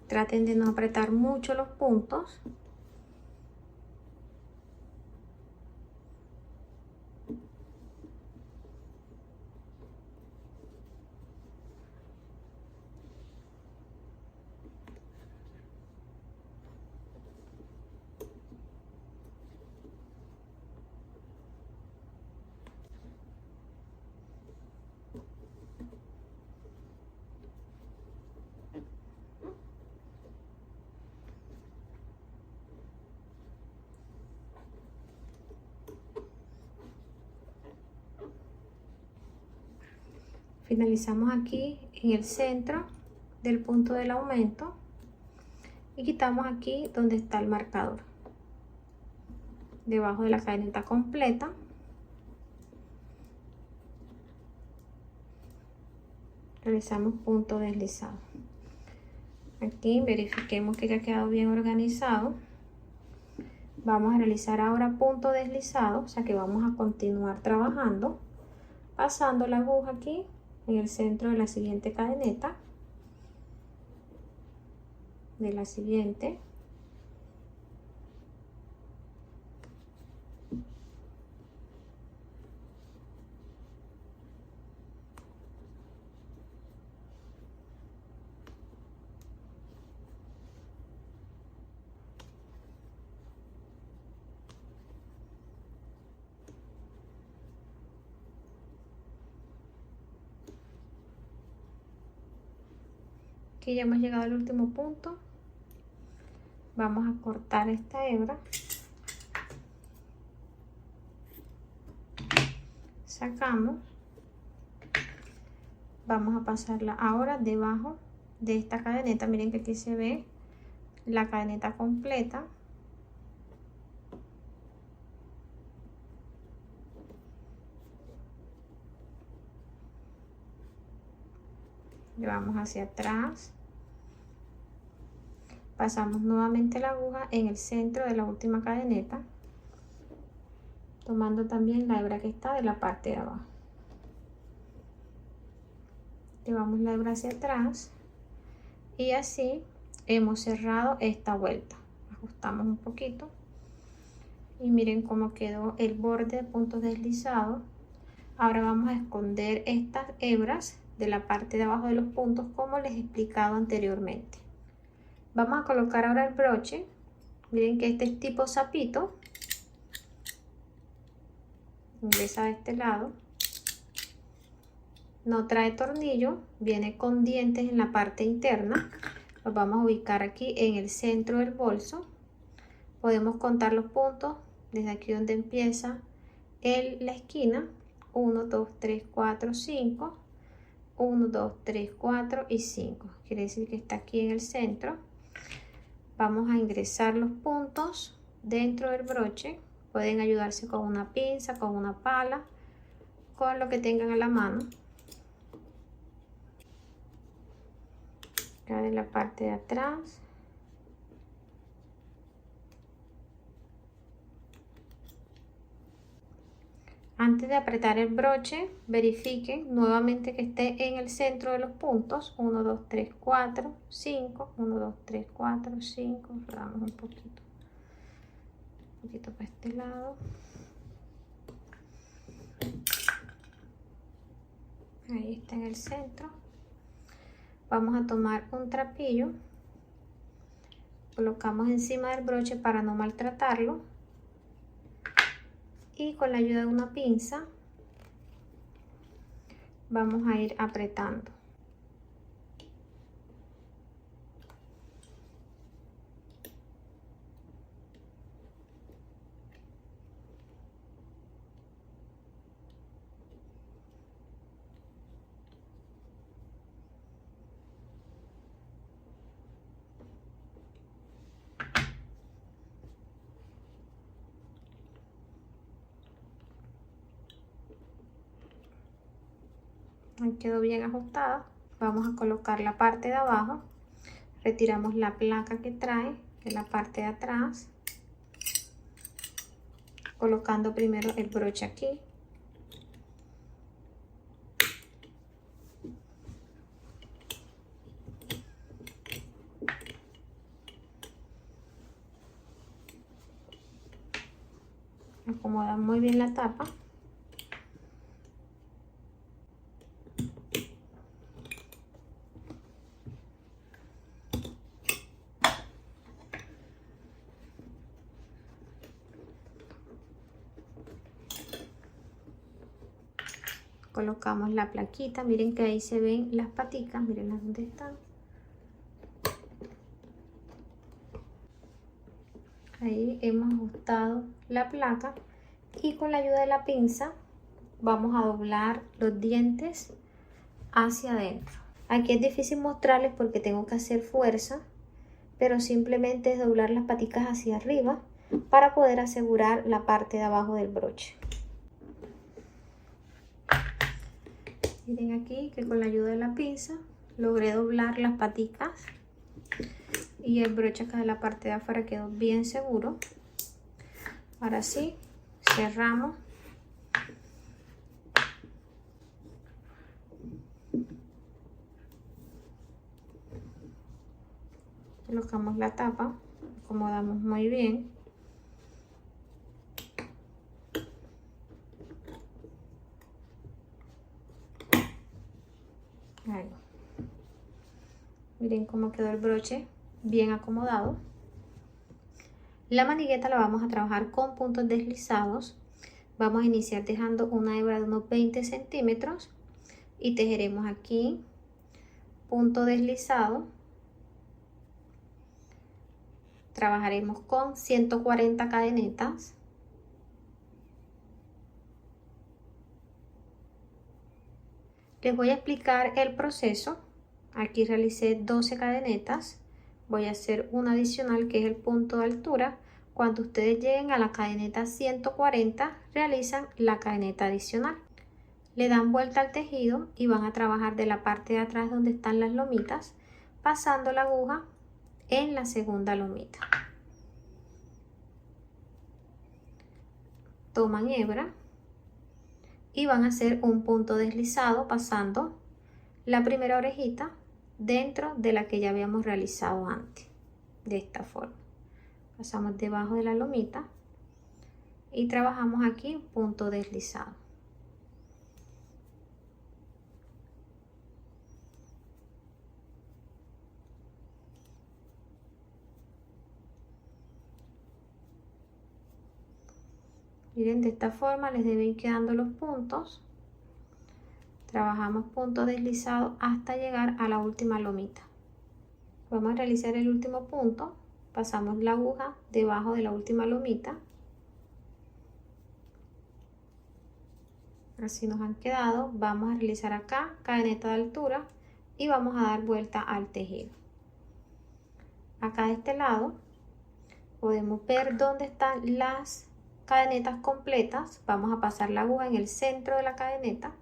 Traten de no apretar mucho los puntos. Finalizamos aquí en el centro del punto del aumento y quitamos aquí donde está el marcador, debajo de la cadeneta completa. Realizamos punto deslizado. Aquí verifiquemos que ya ha quedado bien organizado. Vamos a realizar ahora punto deslizado, o sea que vamos a continuar trabajando pasando la aguja aquí en el centro de la siguiente cadeneta, de la siguiente, aquí ya hemos llegado al último punto. Vamos a cortar esta hebra, sacamos, vamos a pasarla ahora debajo de esta cadeneta. Miren que aquí se ve la cadeneta completa. llevamos hacia atrás, pasamos nuevamente la aguja en el centro de la última cadeneta, tomando también la hebra que está de la parte de abajo. Llevamos la hebra hacia atrás y así hemos cerrado esta vuelta. Ajustamos un poquito y miren cómo quedó el borde de puntos deslizados. Ahora vamos a esconder estas hebras de la parte de abajo de los puntos como les he explicado anteriormente. Vamos a colocar ahora el broche. Miren que este es tipo sapito. Ingresa de este lado. No trae tornillo, viene con dientes en la parte interna. Los vamos a ubicar aquí en el centro del bolso. Podemos contar los puntos desde aquí donde empieza la esquina. 1, 2, 3, 4, 5. 1, 2, 3, 4 y 5. Quiere decir que está aquí en el centro. Vamos a ingresar los puntos dentro del broche. Pueden ayudarse con una pinza, con una pala, con lo que tengan a la mano. Acá de la parte de atrás. Antes de apretar el broche, verifiquen nuevamente que esté en el centro de los puntos. 1, 2, 3, 4, 5. 1, 2, 3, 4, 5. Rodamos un poquito para este lado. Ahí está en el centro. Vamos a tomar un trapillo. Colocamos encima del broche para no maltratarlo. Y con la ayuda de una pinza vamos a ir apretando. Ahí quedó bien ajustada. Vamos a colocar la parte de abajo. Retiramos la placa que trae, que es la parte de atrás. Colocando primero el broche aquí. Acomodan muy bien la tapa. Colocamos la plaquita, miren que ahí se ven las paticas, miren dónde están. Ahí hemos ajustado la placa y con la ayuda de la pinza vamos a doblar los dientes hacia adentro. Aquí es difícil mostrarles porque tengo que hacer fuerza, pero simplemente es doblar las paticas hacia arriba para poder asegurar la parte de abajo del broche. Miren aquí que con la ayuda de la pinza logré doblar las paticas y el broche acá de la parte de afuera quedó bien seguro. Ahora sí, cerramos. Colocamos la tapa, acomodamos muy bien. Ahí. Miren cómo quedó el broche, bien acomodado. La manigueta la vamos a trabajar con puntos deslizados. Vamos a iniciar dejando una hebra de unos 20 centímetros y tejeremos aquí punto deslizado. Trabajaremos con 140 cadenetas. Les voy a explicar el proceso. Aquí realicé 12 cadenetas. Voy a hacer una adicional que es el punto de altura. Cuando ustedes lleguen a la cadeneta 140, realizan la cadeneta adicional. Le dan vuelta al tejido y van a trabajar de la parte de atrás donde están las lomitas, pasando la aguja en la segunda lomita. Toman hebra y van a hacer un punto deslizado pasando la primera orejita dentro de la que ya habíamos realizado antes, de esta forma. Pasamos debajo de la lomita y trabajamos aquí punto deslizado. Miren, de esta forma les deben ir quedando los puntos. Trabajamos punto deslizado hasta llegar a la última lomita. Vamos a realizar el último punto. Pasamos la aguja debajo de la última lomita. Así nos han quedado. Vamos a realizar acá cadeneta de altura y vamos a dar vuelta al tejido. Acá de este lado podemos ver dónde están las cadenetas completas. Vamos a pasar la aguja en el centro de la cadeneta,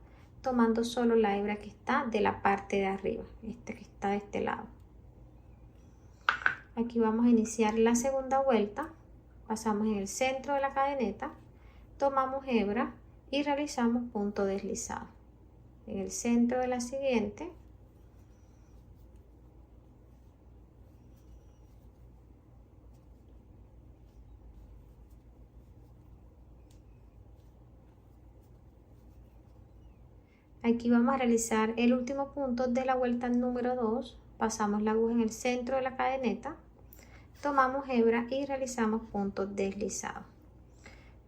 tomando solo la hebra que está de la parte de arriba, esta que está de este lado. Aquí vamos a iniciar la segunda vuelta. Pasamos en el centro de la cadeneta, tomamos hebra y realizamos punto deslizado en el centro de la siguiente. Aquí vamos a realizar el último punto de la vuelta número 2. Pasamos la aguja en el centro de la cadeneta, tomamos hebra y realizamos punto deslizado.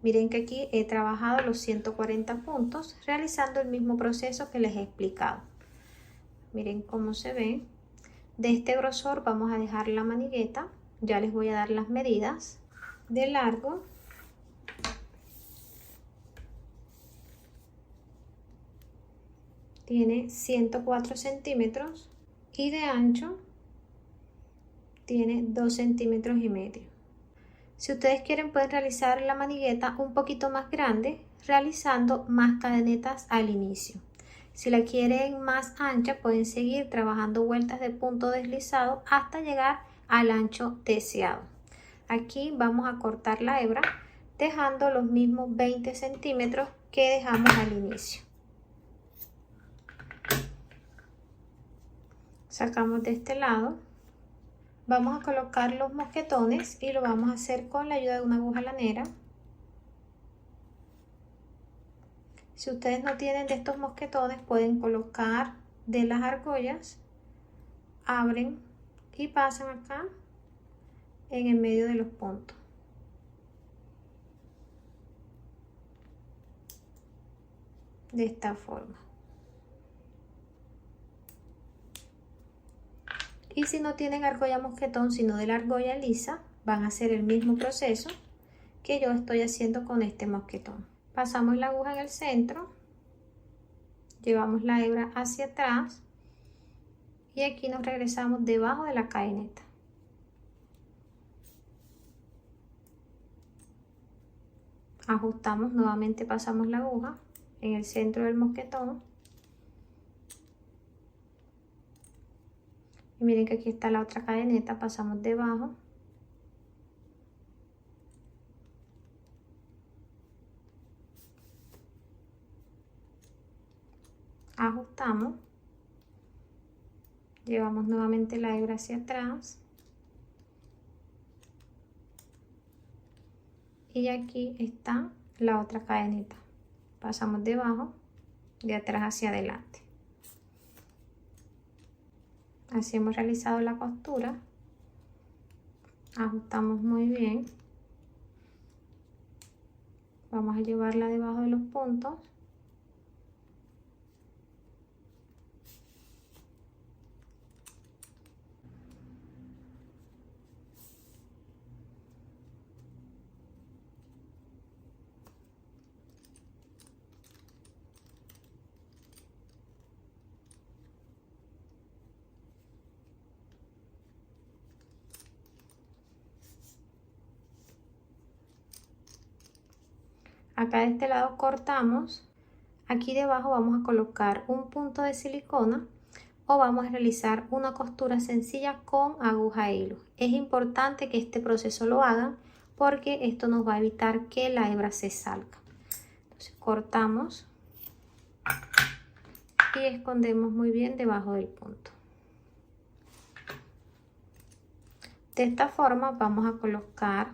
Miren que aquí he trabajado los 140 puntos realizando el mismo proceso que les he explicado. Miren cómo se ve. De este grosor vamos a dejar la manigueta. Ya les voy a dar las medidas de largo. Tiene 104 centímetros y de ancho tiene 2 centímetros y medio. Si ustedes quieren pueden realizar la manigueta un poquito más grande realizando más cadenetas al inicio. Si la quieren más ancha pueden seguir trabajando vueltas de punto deslizado hasta llegar al ancho deseado. Aquí vamos a cortar la hebra dejando los mismos 20 centímetros que dejamos al inicio. Sacamos de este lado. Vamos a colocar los mosquetones y lo vamos a hacer con la ayuda de una aguja lanera. Si ustedes no tienen de estos mosquetones pueden colocar de las argollas, abren y pasan acá en el medio de los puntos. De esta forma. Y si no tienen argolla mosquetón, sino de la argolla lisa, van a hacer el mismo proceso que yo estoy haciendo con este mosquetón. Pasamos la aguja en el centro, llevamos la hebra hacia atrás y aquí nos regresamos debajo de la cadeneta. Ajustamos, nuevamente pasamos la aguja en el centro del mosquetón. Y miren que aquí está la otra cadeneta, pasamos debajo. Ajustamos. Llevamos nuevamente la hebra hacia atrás. Y aquí está la otra cadeneta. Pasamos debajo, de atrás hacia adelante. Así hemos realizado la costura. Ajustamos muy bien. Vamos a llevarla debajo de los puntos. Acá de este lado cortamos. Aquí debajo vamos a colocar un punto de silicona o vamos a realizar una costura sencilla con aguja e hilo. Es importante que este proceso lo hagan porque esto nos va a evitar que la hebra se salga. Entonces cortamos y escondemos muy bien debajo del punto. De esta forma vamos a colocar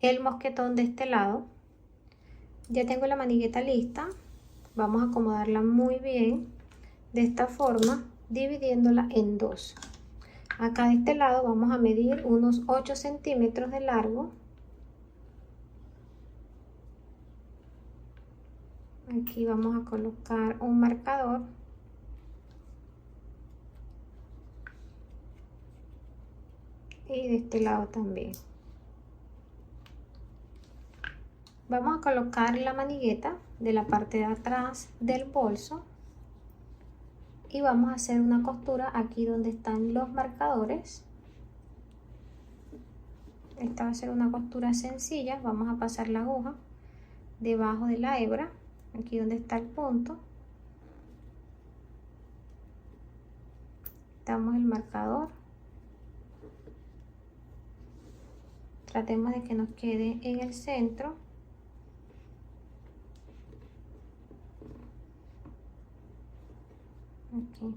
el mosquetón de este lado. Ya tengo la manigueta lista. Vamos a acomodarla muy bien de esta forma, dividiéndola en dos. Acá de este lado vamos a medir unos 8 centímetros de largo. Aquí vamos a colocar un marcador. Y de este lado también. Vamos a colocar la manigueta de la parte de atrás del bolso. Y vamos a hacer una costura aquí donde están los marcadores. Esta va a ser una costura sencilla. Vamos a pasar la aguja debajo de la hebra, aquí donde está el punto. Damos el marcador. Tratemos de que nos quede en el centro. Aquí.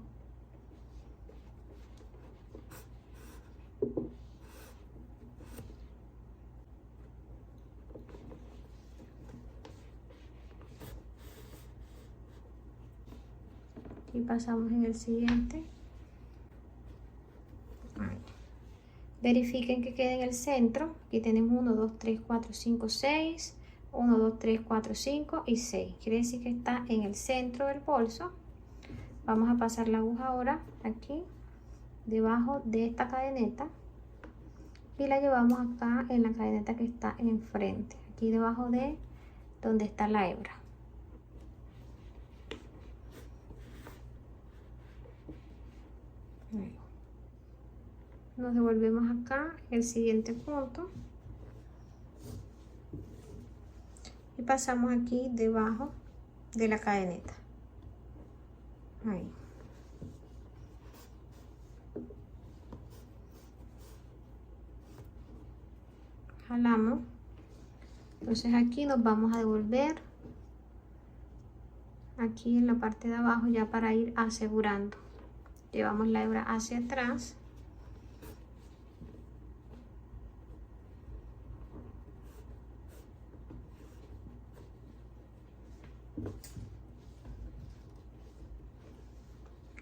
Y pasamos en el siguiente. Verifiquen que quede en el centro. Aquí tenemos 1, 2, 3, 4, 5, 6. 1, 2, 3, 4, 5 y 6. Quiere decir que está en el centro del bolso. Vamos a pasar la aguja ahora aquí, debajo de esta cadeneta. Y la llevamos acá en la cadeneta que está enfrente. Aquí debajo de donde está la hebra. Nos devolvemos acá en el siguiente punto y pasamos aquí debajo de la cadeneta. Ahí. Jalamos. Entonces aquí nos vamos a devolver aquí en la parte de abajo ya para ir asegurando. Llevamos la hebra hacia atrás.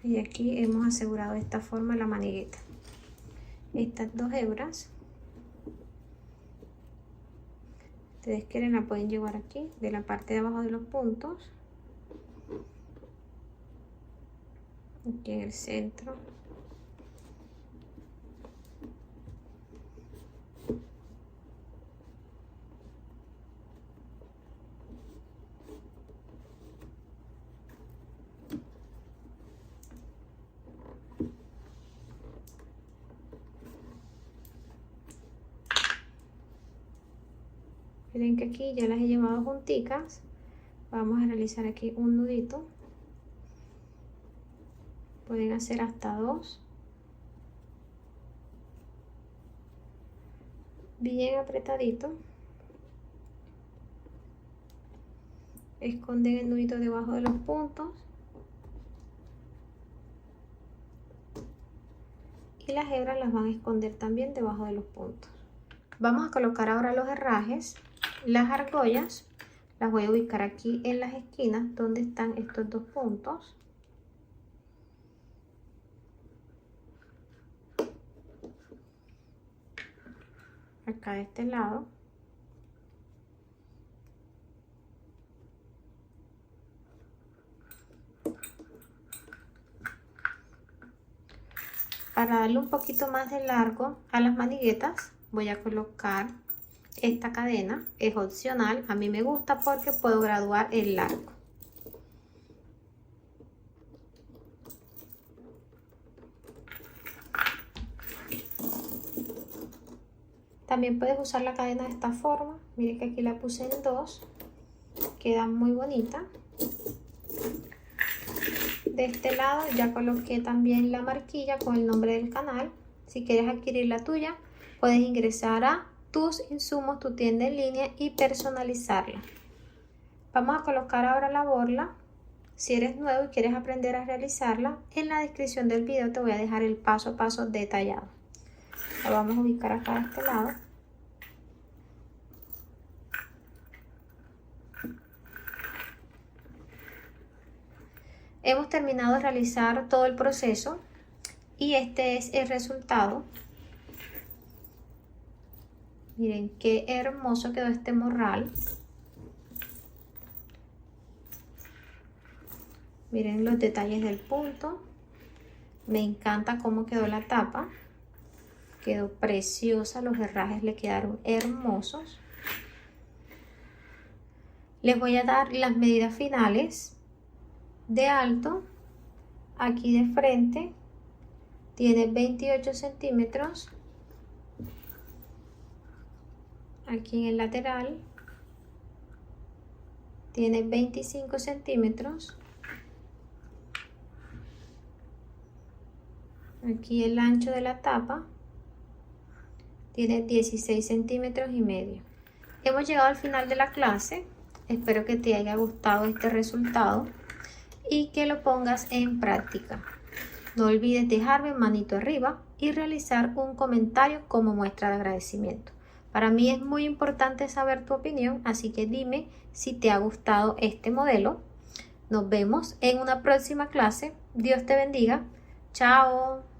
Y aquí hemos asegurado de esta forma la manigueta. Estas dos hebras, ustedes quieren, la pueden llevar aquí de la parte de abajo de los puntos, aquí en el centro. Miren que aquí ya las he llevado junticas. Vamos a realizar aquí un nudito. Pueden hacer hasta 2. Bien apretadito. Esconden el nudito debajo de los puntos. Y las hebras las van a esconder también debajo de los puntos. Vamos a colocar ahora los herrajes. Las argollas las voy a ubicar aquí en las esquinas donde están estos dos puntos. Acá de este lado. Para darle un poquito más de largo a las maniguetas voy a colocar esta cadena. Es opcional, a mí me gusta porque puedo graduar el largo. También puedes usar la cadena de esta forma. Miren que aquí la puse en 2, queda muy bonita. de este lado ya coloqué también la marquilla con el nombre del canal. Si quieres adquirir la tuya, puedes ingresar a Tus Insumos, tu tienda en línea, y personalizarla. Vamos a colocar ahora la borla. Si eres nuevo y quieres aprender a realizarla, en la descripción del video te voy a dejar el paso a paso detallado. La vamos a ubicar acá de este lado. Hemos terminado de realizar todo el proceso y este es el resultado. Miren qué hermoso quedó este morral. Miren los detalles del punto. Me encanta cómo quedó la tapa. Quedó preciosa, los herrajes le quedaron hermosos. Les voy a dar las medidas finales. De alto, aquí de frente, tiene 28 centímetros. Aquí en el lateral, tiene 25 centímetros. Aquí el ancho de la tapa tiene 16 centímetros y medio. Hemos llegado al final de la clase. Espero que te haya gustado este resultado y que lo pongas en práctica. No olvides dejarme manito arriba y realizar un comentario como muestra de agradecimiento. Para mí es muy importante saber tu opinión, así que dime si te ha gustado este modelo. Nos vemos en una próxima clase. Dios te bendiga. Chao.